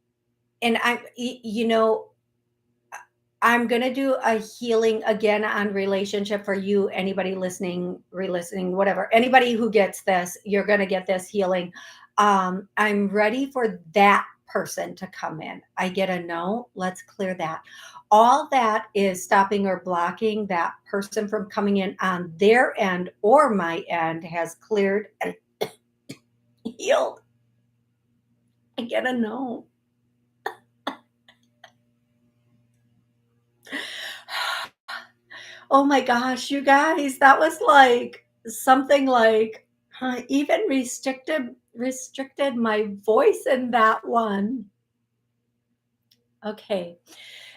I'm going to do a healing again on relationship for you. Anybody listening, re-listening, whatever, anybody who gets this, you're going to get this healing. I'm ready for that person to come in. I get a no. Let's clear that. All that is stopping or blocking that person from coming in on their end or my end has cleared and healed. I get a no. Oh my gosh, you guys, that was like something like even restricted my voice in that one. Okay.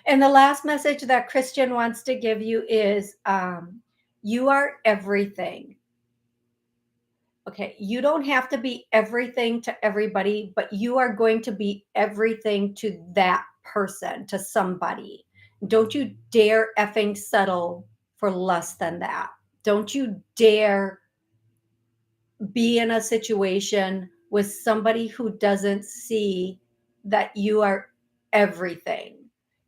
And the last message that Christian wants to give you is you are everything. Okay. You don't have to be everything to everybody, but you are going to be everything to that person, to somebody. Don't you dare effing settle for less than that. Don't you dare be in a situation with somebody who doesn't see that you are everything.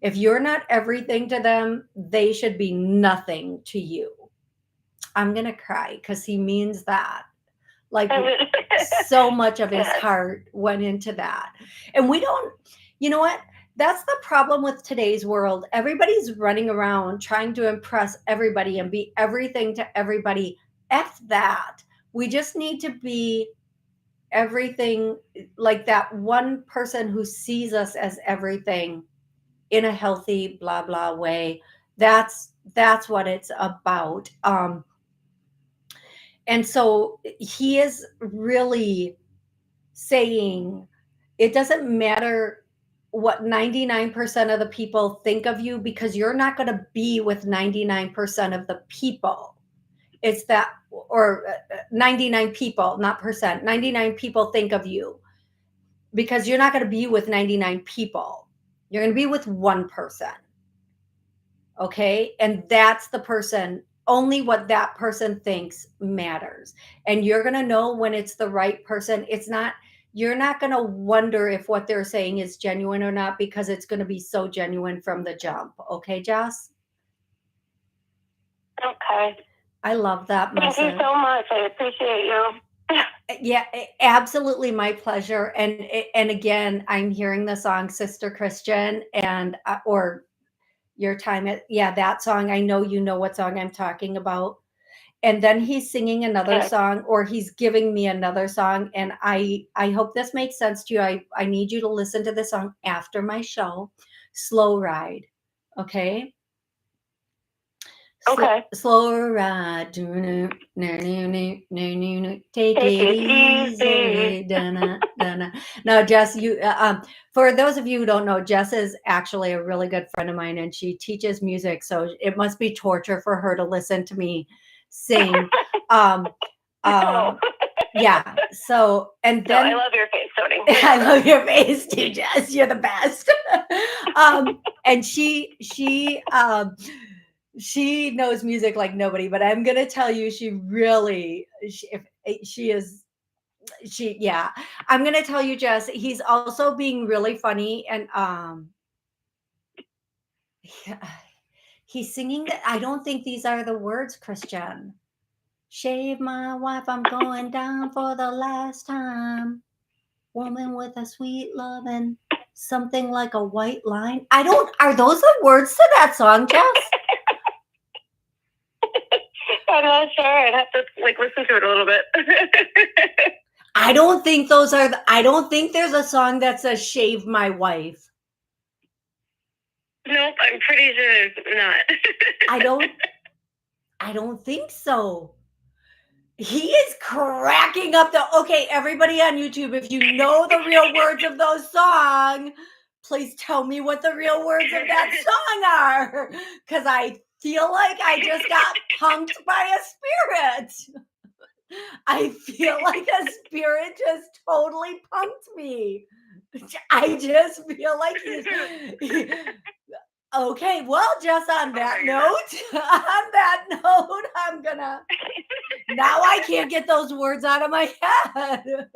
If you're not everything to them, they should be nothing to you. I'm going to cry because he means that. Like, so much of his heart went into that. And we don't, you know what? That's the problem with today's world. Everybody's running around trying to impress everybody and be everything to everybody. F that. We just need to be everything, like that one person who sees us as everything in a healthy blah blah way. That's what it's about. And so he is really saying it doesn't matter what 99% of the people think of you, because you're not going to be with 99% of the people. It's that, or 99 people, not percent, 99 people think of you, because you're not going to be with 99 people. You're going to be with one person. Okay. And that's the person. Only what that person thinks matters. And you're going to know when it's the right person. It's not, you're not going to wonder if what they're saying is genuine or not, because it's going to be so genuine from the jump. Okay, Jess? Okay. I love that message. Thank you so much. I appreciate you. Yeah, absolutely, my pleasure. And again, I'm hearing the song Sister Christian, and or your time at, yeah, that song. I know you know what song I'm talking about. And then he's singing another song, or he's giving me another song, and I hope this makes sense to you. I need you to listen to this song after my show. Slow Ride. Okay? Okay. Slow ride. Take it easy. Now, Jess, you for those of you who don't know, Jess is actually a really good friend of mine, and she teaches music, so it must be torture for her to listen to me sing. Yeah. So, and then I love your face, Toni. I love your face too, Jess. You're the best. And she knows music like nobody, but I'm gonna tell you, yeah. I'm gonna tell you, Jess, he's also being really funny, and he's singing that. I don't think these are the words, Christian. Shave my wife, I'm going down for the last time. Woman with a sweet love and something like a white line. Are those the words to that song, Jess? I'm not sure. I'd have to listen to it a little bit. I don't think I don't think there's a song that says shave my wife. Nope, I'm pretty sure there's not. I don't think so. He is cracking up okay, everybody on YouTube, if you know the real words of those songs, please tell me what the real words of that song are. Because I feel like I just got punked by a spirit. I feel like a spirit just totally punked me. I just feel like okay, well, just on that note, I'm gonna, now I can't get those words out of my head.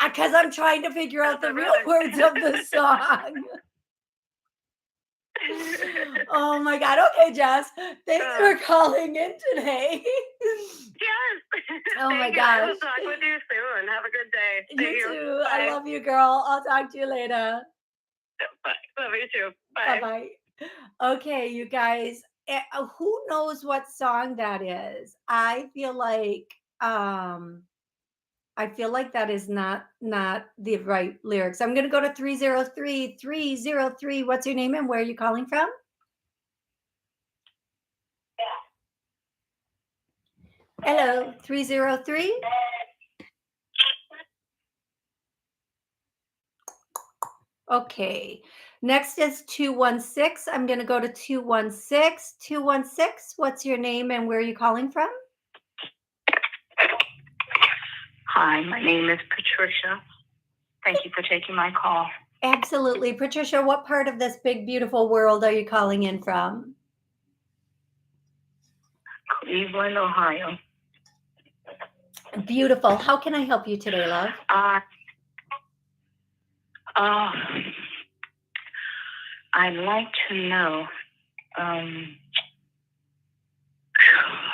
Because I'm trying to figure out the real words of the song. Oh my God. Okay, Jess. Thanks for calling in today. Yes. Oh my gosh. I'll talk with you soon. Have a good day. You too. Bye. I love you, girl. I'll talk to you later. Bye. Love you too. Bye. Bye-bye. Okay, you guys. Who knows what song that is? I feel like that is not the right lyrics. I'm going to go to 303. 303. What's your name and where are you calling from? Hello, 303. Okay. Next is 216. I'm going to go to 216. 216. What's your name and where are you calling from? Hi, my name is Patricia. Thank you for taking my call. Absolutely. Patricia, what part of this big, beautiful world are you calling in from? Cleveland, Ohio. Beautiful. How can I help you today, love? I'd like to know.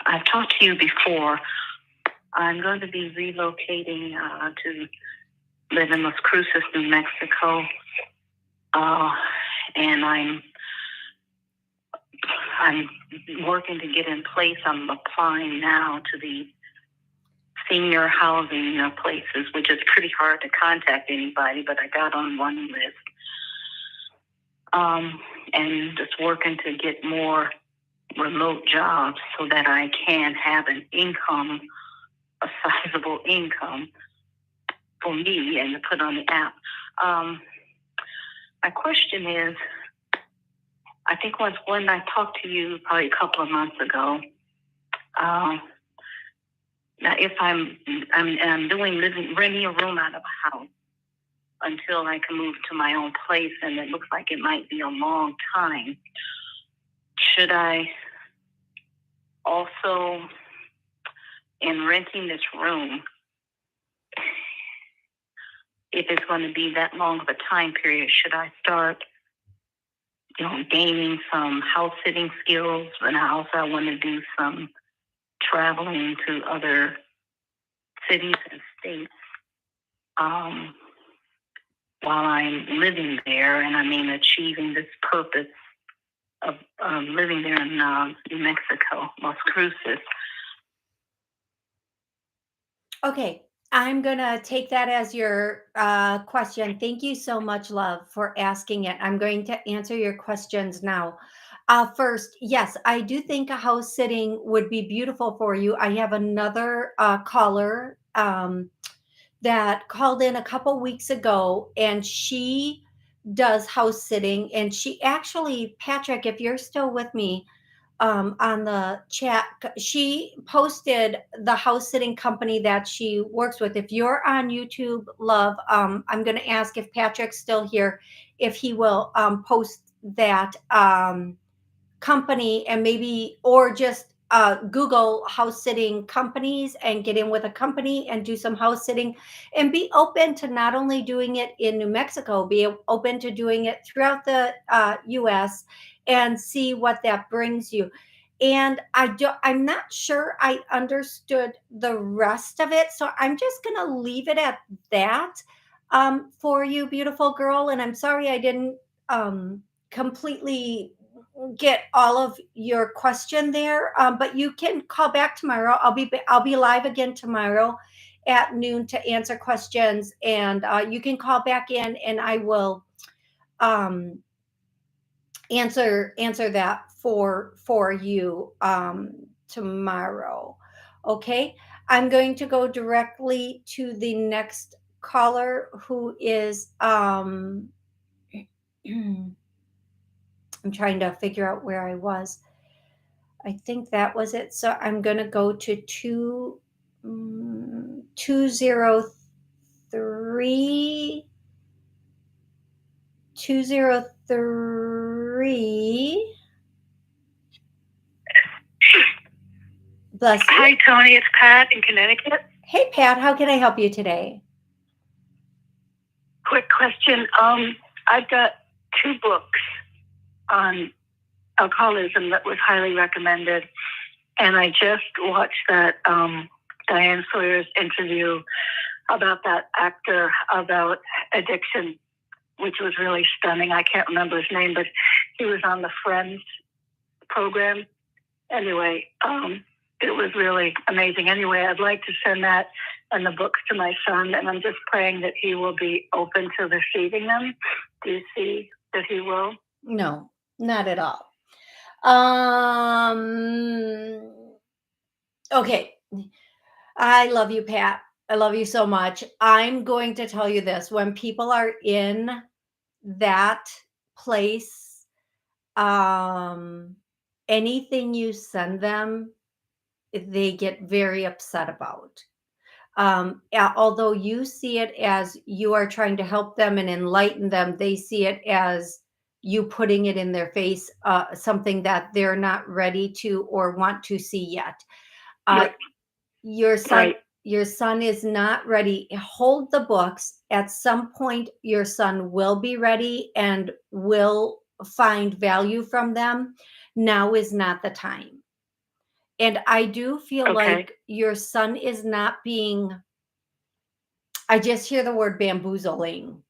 I've talked to you before. I'm going to be relocating to live in Las Cruces, New Mexico, and I'm working to get in place. I'm applying now to the senior housing places, which is pretty hard to contact anybody, but I got on one list. And just working to get more remote jobs so that I can have an income, a sizable income for me and to put on the app. My question is, I think when I talked to you probably a couple of months ago, now if I'm renting a room out of a house until I can move to my own place, and it looks like it might be a long time. Should I also, in renting this room, if it's going to be that long of a time period, should I start, gaining some house sitting skills? And I also want to do some traveling to other cities and states while I'm living there, and achieving this purpose of living there in New Mexico, Las Cruces. Okay, I'm going to take that as your question. Thank you so much, love, for asking it. I'm going to answer your questions now. First, yes, I do think a house sitting would be beautiful for you. I have another caller that called in a couple weeks ago, and she does house sitting. And she actually, Patrick, if you're still with me, on the chat, she posted the house sitting company that she works with. If you're on YouTube, love, I'm going to ask if Patrick's still here, if he will post that company, and maybe, or just Google house sitting companies and get in with a company and do some house sitting, and be open to not only doing it in New Mexico, be open to doing it throughout the US, and see what that brings you. And I'm not sure I understood the rest of it, so I'm just going to leave it at that for you, beautiful girl. And I'm sorry I didn't completely get all of your question there, but you can call back tomorrow. I'll be live again tomorrow at noon to answer questions, and you can call back in, and I will answer that for you tomorrow. Okay, I'm going to go directly to the next caller, who is I'm trying to figure out where I was. I think that was it. So I'm going to go to 203. 203. Bless you. Hi, Toni. It's Pat in Connecticut. Hey, Pat. How can I help you today? Quick question. I've got 2 books on alcoholism that was highly recommended, and I just watched that Diane Sawyer's interview about that actor about addiction, which was really stunning. I can't remember his name, but he was on the Friends program. Anyway, it was really amazing. Anyway, I'd like to send that and the books to my son, and I'm just praying that he will be open to receiving them. Do you see that he will? No, not at all. Okay. I love you, Pat. I love you so much. I'm going to tell you this. When people are in that place, anything you send them, they get very upset about. Although you see it as you are trying to help them and enlighten them, they see it as you putting it in their face, something that they're not ready to or want to see yet. Right. Your son, Right. Your son is not ready. Hold the books. At some point, your son will be ready and will find value from them. Now is not the time. And I do feel like your son is not being, I just hear the word bamboozling.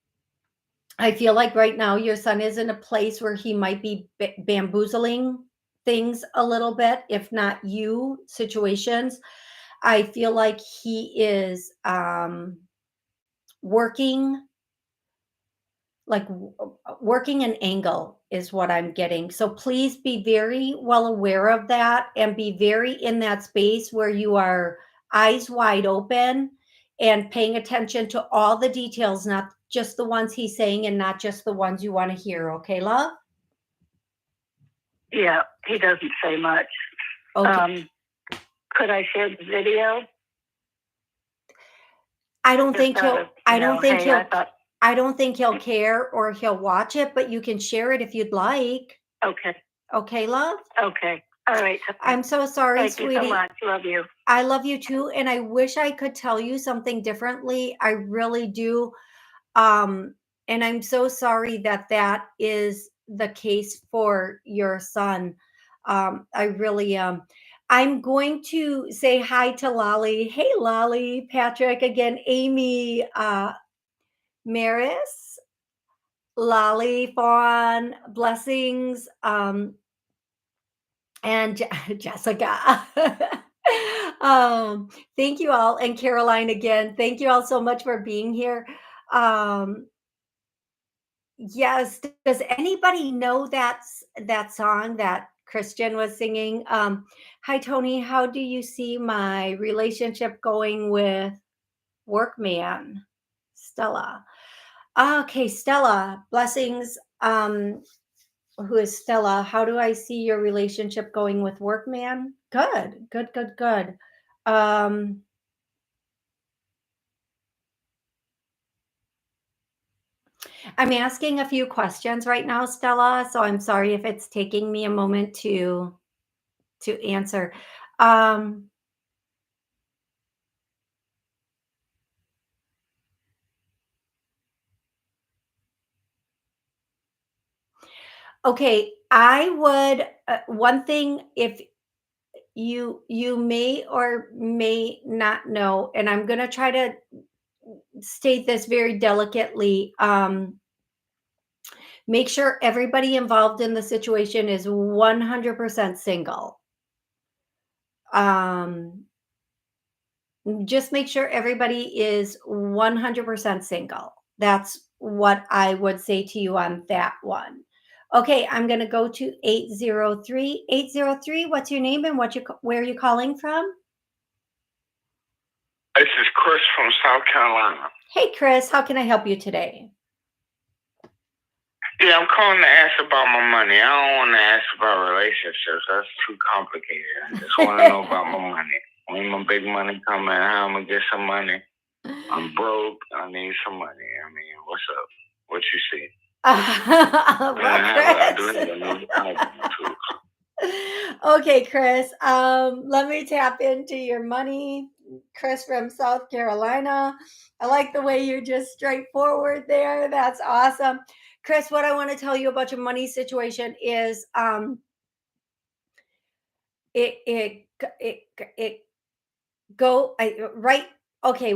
I feel like right now your son is in a place where he might be bamboozling things a little bit, if not you, situations. I feel like he is working, like working an angle is what I'm getting. So please be very well aware of that and be very in that space where you are eyes wide open and paying attention to all the details, not just the ones he's saying and not just the ones you want to hear. Okay, love? Yeah, he doesn't say much. Okay. Could I share the video? I don't think he'll, I don't think he'll, I thought, I don't think he'll care or he'll watch it, but you can share it if you'd like. okay. Okay, love? Okay. All right. I'm so sorry, Thank sweetie. you so much. Love you. I love you too. And I wish I could tell you something differently. I really do. And I'm so sorry that that is the case for your son. I really am. I'm going to say hi to Lolly. Hey, Lolly, Patrick, again, Amy, Maris, Lolly, Fawn, blessings, and Jessica. Thank you all. And Caroline, again, thank you all so much for being here. Yes. Does anybody know that song that Christian was singing? Hi, Toni. How do you see my relationship going with Workman? Stella. Okay, Stella. Blessings. Who is Stella? How do I see your relationship going with Workman? Good, good, good, good. I'm asking a few questions right now, Stella, so I'm sorry if it's taking me a moment to answer. Okay, I would one thing, if you may or may not know, and I'm going to try to state this very delicately. Make sure everybody involved in the situation is 100% single. Just make sure everybody is 100% single. That's what I would say to you on that one. Okay, I'm going to go to 803. 803, what's your name and where are you calling from? This is Chris from South Carolina. Hey, Chris, how can I help you today? Yeah, I'm calling to ask about my money. I don't want to ask about relationships. That's too complicated. I just want to know about my money. When my big money coming, how I'm going to get some money. I'm broke. I need some money. I mean, what's up? What you see? Okay, Chris. Let me tap into your money. Chris from South Carolina. I like the way you're just straightforward there. That's awesome. Chris, what I want to tell you about your money situation is okay,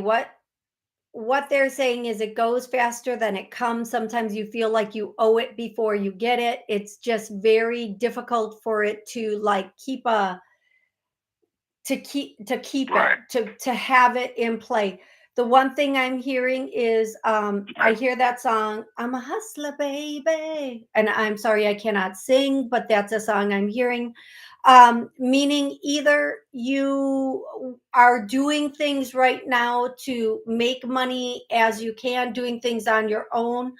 what they're saying is it goes faster than it comes. Sometimes you feel like you owe it before you get it. It's just very difficult for it to like keep right. it, to have it in play. The one thing I'm hearing is I hear that song, I'm a hustler, baby. And I'm sorry, I cannot sing, but that's a song I'm hearing. Meaning either you are doing things right now to make money as you can, doing things on your own,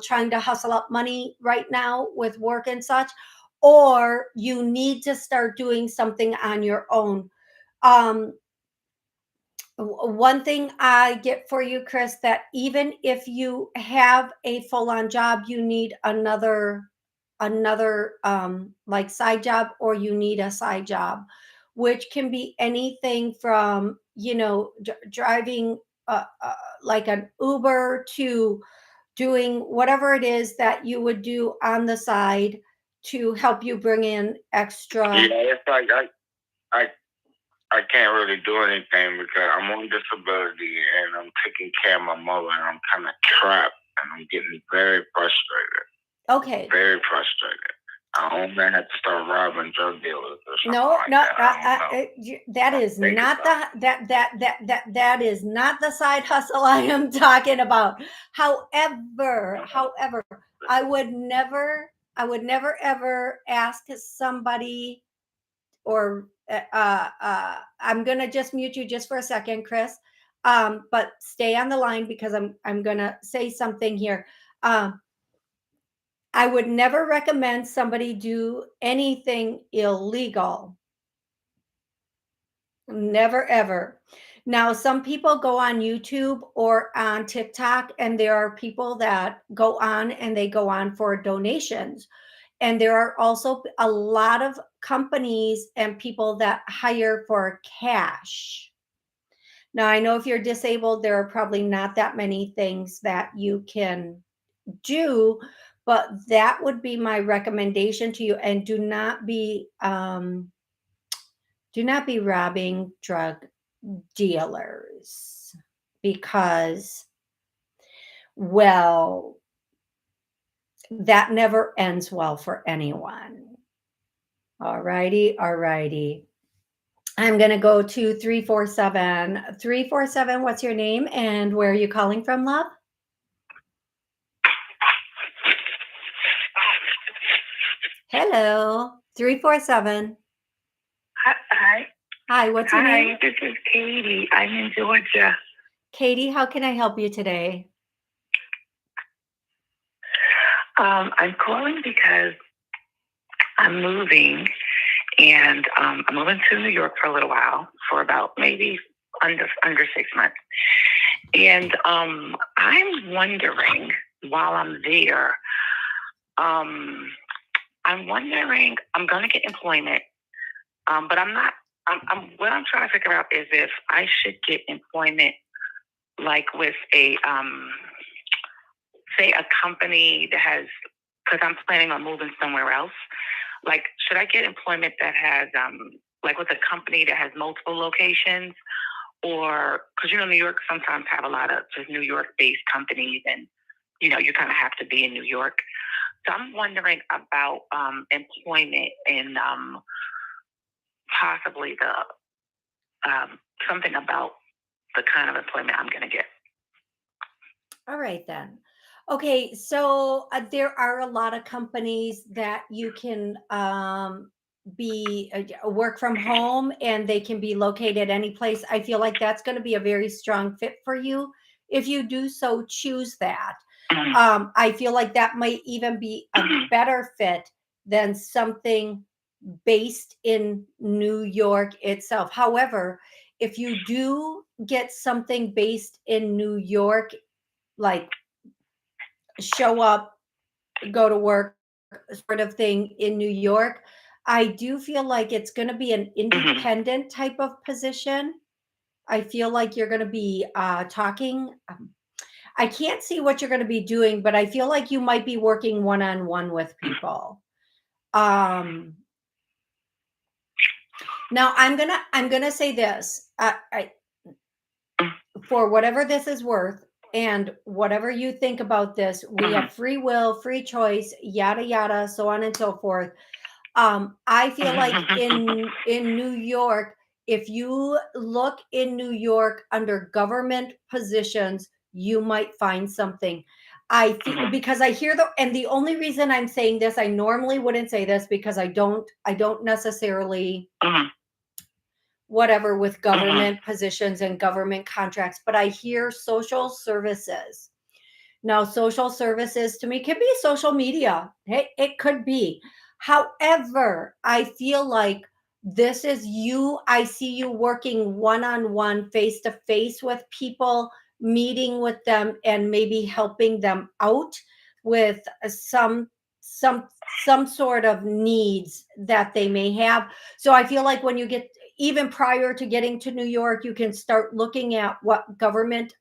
trying to hustle up money right now with work and such, or you need to start doing something on your own. One thing I get for you, Chris, that even if you have a full-on job, you need another like side job, or you need a side job. which can be anything from, driving like an Uber to doing whatever it is that you would do on the side to help you bring in extra. Yeah, it's like I can't really do anything because I'm on disability and I'm taking care of my mother and I'm kind of trapped and I'm getting very frustrated. Okay. Very frustrated. I only have to start robbing drug dealers or something. No, like no, that. that is not that is not the side hustle I am talking about. However, I would never ever ask somebody, or I'm gonna just mute you just for a second, Chris. But stay on the line because I'm gonna say something here. I would never recommend somebody do anything illegal. Never, ever. Now, some people go on YouTube or on TikTok, and there are people that go on and they go on for donations. And there are also a lot of companies and people that hire for cash. Now, I know if you're disabled, there are probably not that many things that you can do, but that would be my recommendation to you. And do not be robbing drug dealers, because, well, that never ends well for anyone. All righty. I'm going to go to 347. 347, what's your name and where are you calling from, love? Hello, 347. Hi. Hi, what's your name? This is Katie. I'm in Georgia. Katie, how can I help you today? I'm calling because I'm moving, and I'm moving to New York for a little while, for about maybe under 6 months. And I'm wondering, while I'm there, I'm wondering, I'm going to get employment, but I'm not. What I'm trying to figure out is if I should get employment, like with a say a company that has, because I'm planning on moving somewhere else. Like, should I get employment that has, like with a company that has multiple locations? Or, because, New York sometimes have a lot of just New York-based companies, and, you kind of have to be in New York. So I'm wondering about employment and possibly the something about the kind of employment I'm going to get. All right, then. Okay, so there are a lot of companies that you can be work from home, and they can be located any place. I feel like that's going to be a very strong fit for you if you do so choose that. I feel like that might even be a better fit than something based in New York itself. However, if you do get something based in New York, like show up, go to work sort of thing in New York, I do feel like it's going to be an independent type of position. I feel like you're going to be talking. I can't see what you're going to be doing, but I feel like you might be working one-on-one with people. Now I'm gonna say this. For whatever this is worth, and whatever you think about this, we have free will, free choice, yada yada, so on and so forth. I feel like in New York, if you look in New York under government positions, you might find something. I feel, because I hear and the only reason I'm saying this, I normally wouldn't say this because I don't necessarily whatever with government positions and government contracts, but I hear social services. Now, social services to me can be social media. Hey, it could be. However, I feel like this is you. I see you working one-on-one, face-to-face with people, meeting with them, and maybe helping them out with some some sort of needs that they may have. So I feel like when you get, even prior to getting to New York, you can start looking at what government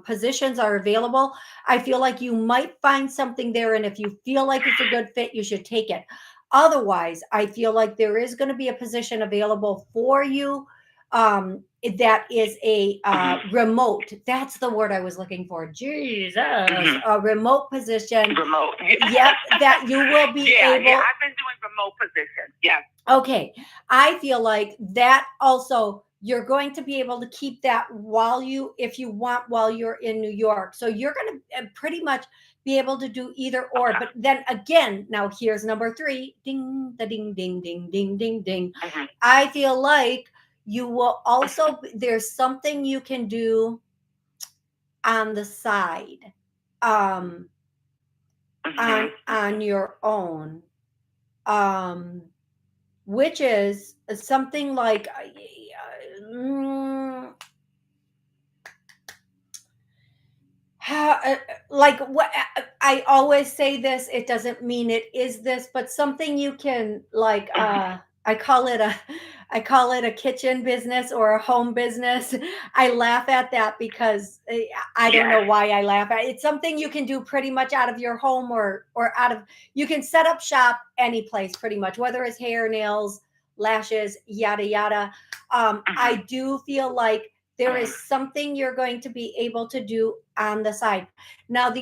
positions are available. I feel like you might find something there, and if you feel like it's a good fit, you should take it. Otherwise, I feel like there is going to be a position available for you that is a remote. That's the word I was looking for. Jesus, a remote position. Remote. Yep, that you will be able. Yeah, I've been doing remote positions. Yeah. Okay, I feel like that also you're going to be able to keep that if you want, while you're in New York. So you're going to pretty much be able to do either or. Okay. But then again, now here's number 3. Ding, da, ding, ding, ding, ding, ding, ding. I feel like you will also, there's something you can do on the side, on your own, which is something like like what I always say this, it doesn't mean it is this, but something you can like I call it a kitchen business or a home business. I laugh at that because I don't know why I laugh at it. It's something you can do pretty much out of your home or out of, you can set up shop any place pretty much, whether it's hair, nails, lashes, yada yada. I do feel like there is something you're going to be able to do on the side. Now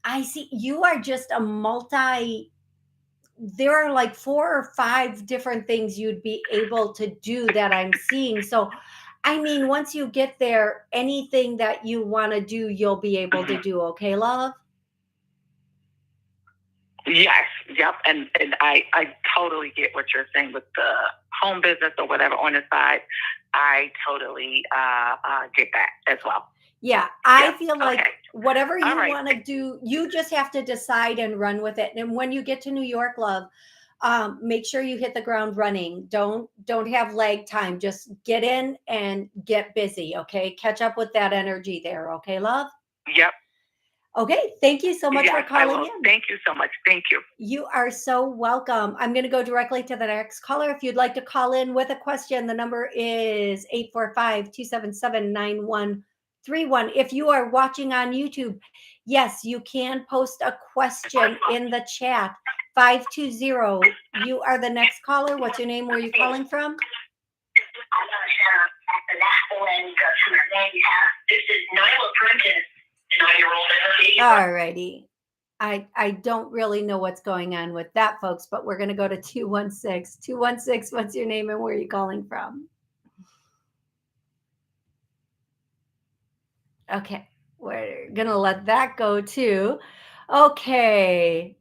I see you are just a there are like 4 or 5 different things you'd be able to do that I'm seeing. So, I mean, once you get there, anything that you want to do, you'll be able to do. Okay, love? Yes. Yep. And I totally get what you're saying with the home business or whatever on the side. I totally get that as well. Yeah, I feel like whatever you want to do, you just have to decide and run with it. And when you get to New York, love, make sure you hit the ground running. Don't have lag time. Just get in and get busy. Okay, catch up with that energy there. Okay, love. Yep. Okay, thank you so much for calling in. Thank you so much. Thank you. You are so welcome. I'm going to go directly to the next caller. If you'd like to call in with a question, the number is 845-277-9131. If you are watching on YouTube, yes, you can post a question in the chat. 520. You are the next caller. What's your name? Where are you calling from? This is Nyla Prentice. All righty. I don't really know what's going on with that, folks, but we're going to go to 216. 216, what's your name and where are you calling from? Okay, we're going to let that go too. Okay.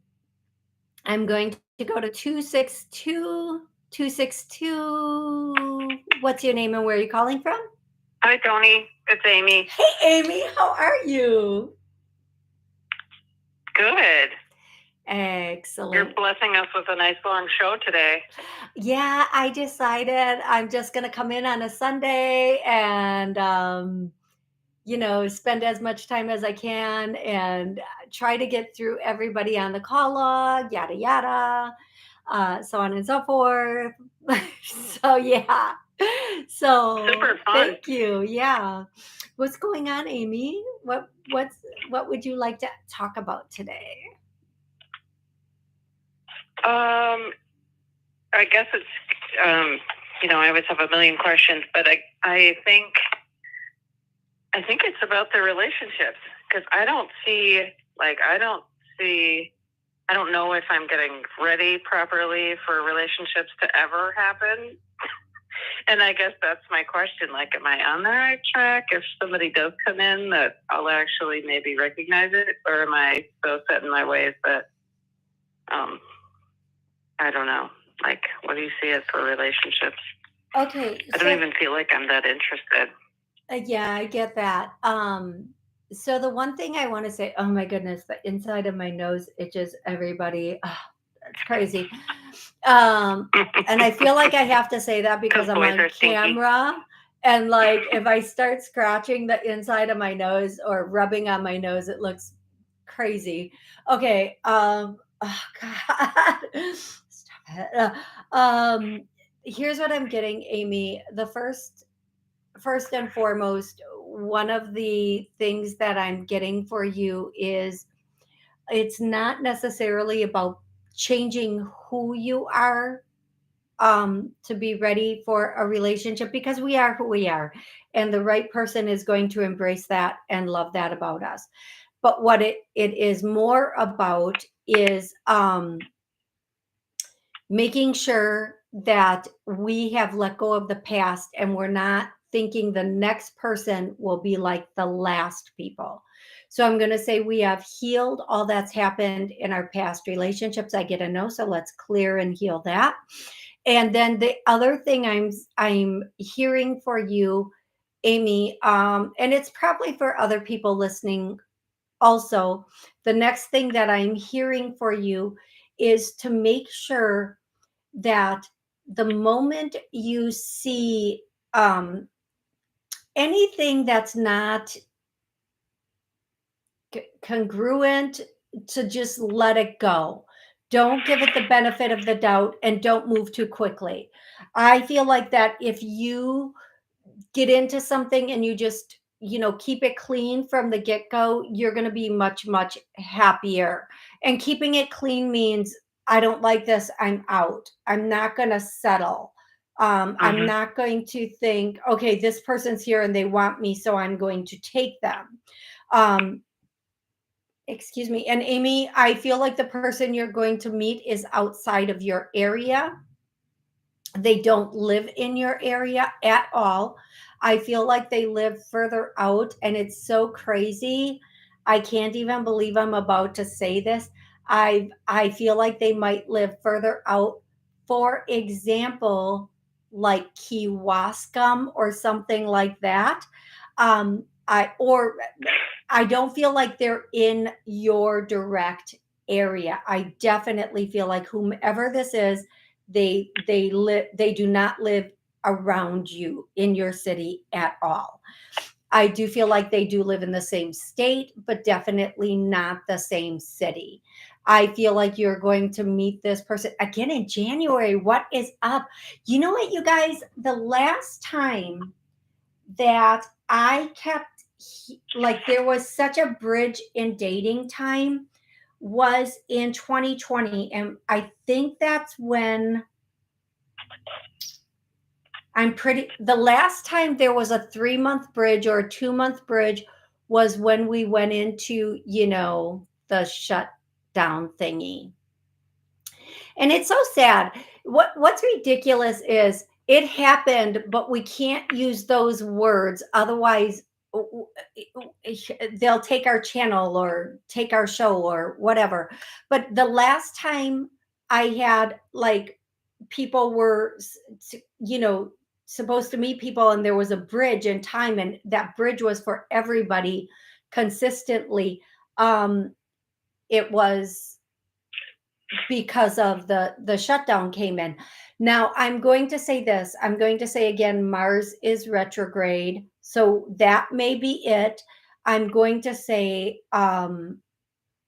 I'm going to go to 262. 262. What's your name and where are you calling from? Hi, Toni. It's Amy. Hey, Amy. How are you? Good. Excellent. You're blessing us with a nice long show today. Yeah, I decided I'm just going to come in on a Sunday and, spend as much time as I can and try to get through everybody on the call log, yada, yada, so on and so forth. So, yeah. So super fun. Thank you. Yeah. What's going on, Amy? What would you like to talk about today? I guess it's I always have a million questions, but I think it's about the relationships, because I don't know if I'm getting ready properly for relationships to ever happen. And I guess that's my question. Like, am I on the right track? If somebody does come in, that I'll actually maybe recognize it, or am I so set in my ways that I don't know. Like, what do you see as for relationships? Okay. I don't even feel like I'm that interested. Yeah, I get that. So the one thing I want to say, oh my goodness, the inside of my nose itches, everybody. Oh, that's crazy. And I feel like I have to say that because I'm on camera. And like, if I start scratching the inside of my nose or rubbing on my nose, it looks crazy. Okay. Oh God. Stop it. Here's what I'm getting, Amy. The first and foremost, one of the things that I'm getting for you is it's not necessarily about changing who you are to be ready for a relationship, because we are who we are, and the right person is going to embrace that and love that about us. But what it is more about is making sure that we have let go of the past and we're not thinking the next person will be like the last people. So I'm going to say we have healed all that's happened in our past relationships. I get a no, so let's clear and heal that. And then the other thing I'm hearing for you, Amy, and it's probably for other people listening also, the next thing that I'm hearing for you is to make sure that the moment you see anything that's not congruent, to just let it go. Don't give it the benefit of the doubt and don't move too quickly. I feel like that if you get into something and you just, keep it clean from the get-go, you're going to be much, much happier. And keeping it clean means I don't like this, I'm out. I'm not going to settle. I'm not going to think, okay, this person's here and they want me, so I'm going to take them. Excuse me. And Amy, I feel like the person you're going to meet is outside of your area. They don't live in your area at all. I feel like they live further out, and it's so crazy. I can't even believe I'm about to say this. I feel like they might live further out. For example, like Key Wascom or something like that. I don't feel like they're in your direct area. I definitely feel like whomever this is, they do not live around you in your city at all. I do feel like they do live in the same state, but definitely not the same city. I feel like you're going to meet this person again in January. What is up? You know what, you guys? The last time that I kept, like, there was such a bridge in dating time was in 2020. And I think that's when the last time there was a 3-month bridge or a 2-month bridge was when we went into, the shutdown thingy. And it's so sad. What's ridiculous is it happened, but we can't use those words. Otherwise, they'll take our channel or take our show or whatever. But the last time I had, like, people were, supposed to meet people, and there was a bridge in time, and that bridge was for everybody consistently. It was because of the shutdown came in. Now I'm going to say this. I'm going to say again, Mars is retrograde, so that may be it. I'm going to say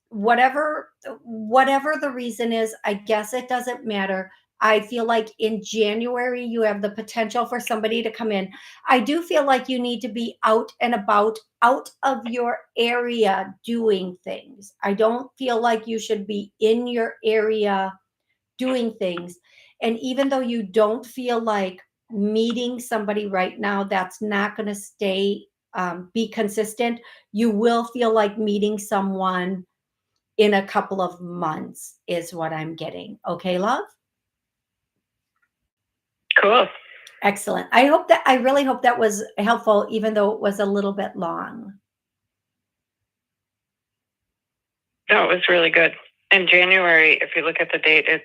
whatever the reason is, I guess it doesn't matter. I feel like in January you have the potential for somebody to come in. I do feel like you need to be out and about, out of your area doing things. I don't feel like you should be in your area doing things. And even though you don't feel like meeting somebody right now, that's not going to be consistent. You will feel like meeting someone in a couple of months is what I'm getting. Okay, love? Cool. Excellent. I really hope that was helpful, even though it was a little bit long. No, it was really good. In January, if you look at the date, it's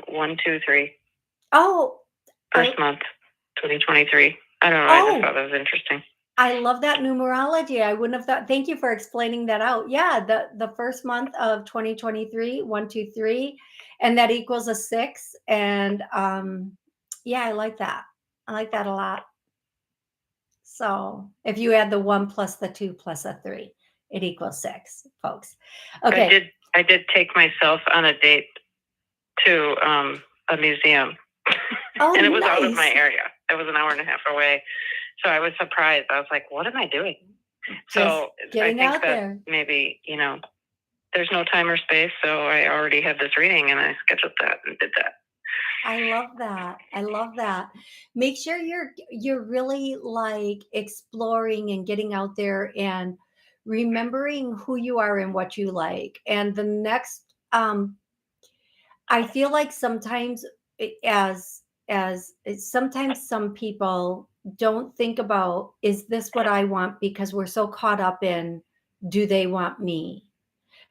1, 2, 3. Oh, first month, 2023. I don't know. I just thought that was interesting. I love that numerology. I wouldn't have thought. Thank you for explaining that out. Yeah, the first month of 2023, 1, 2, 3, and that equals a 6. And yeah, I like that. I like that a lot. So if you add the 1 plus the 2 plus a 3, it equals 6, folks. Okay. I did take myself on a date to a museum. Oh, and it was out of nice. my area. It was an hour and a half away. So I was surprised. I was like, what am I doing? So Just getting I think out that there. maybe, there's no time or space. So I already had this reading and I scheduled that and did that. I love that. I love that. Make sure you're really like exploring and getting out there and remembering who you are and what you like. And the next I feel like sometimes sometimes some people don't think about, is this what I want, because we're so caught up in, do they want me?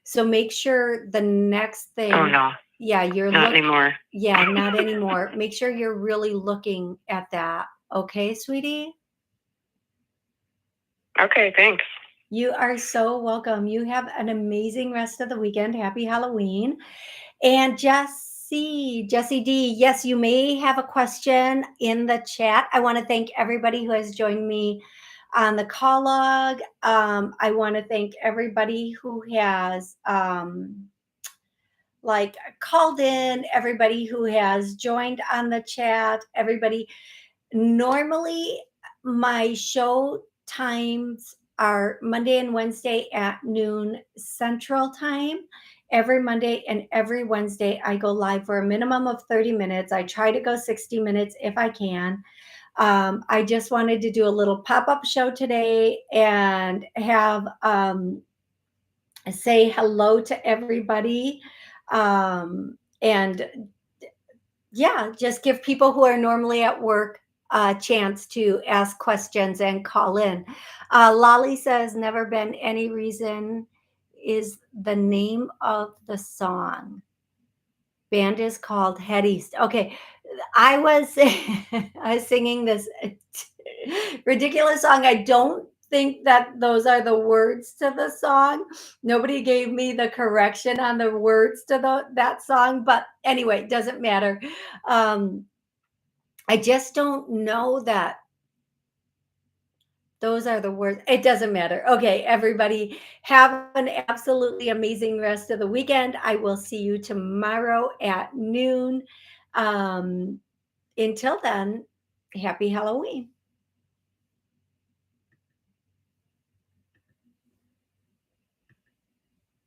So make sure the next thing. Oh no. Yeah, Not anymore. Yeah, not anymore. Make sure you're really looking at that. Okay, sweetie? Okay, thanks. You are so welcome. You have an amazing rest of the weekend. Happy Halloween. And Jessie D, yes, you may have a question in the chat. I want to thank everybody who has joined me on the call log. I want to thank everybody who has called in, everybody who has joined on the chat, everybody. Normally, my show times are Monday and Wednesday at noon Central Time. Every Monday and every Wednesday, I go live for a minimum of 30 minutes. I try to go 60 minutes if I can. I just wanted to do a little pop-up show today and have say hello to everybody. And yeah, just give people who are normally at work a chance to ask questions and call in. Lolly says, never been any reason is the name of the song. Band is called Head East. Okay, I was singing this ridiculous song. I don't think that those are the words to the song. Nobody gave me the correction on the words to that song, but anyway, it doesn't matter. I just don't know that those are the words. It doesn't matter. Okay, everybody, have an absolutely amazing rest of the weekend. I will see you tomorrow at noon. Until then, happy Halloween.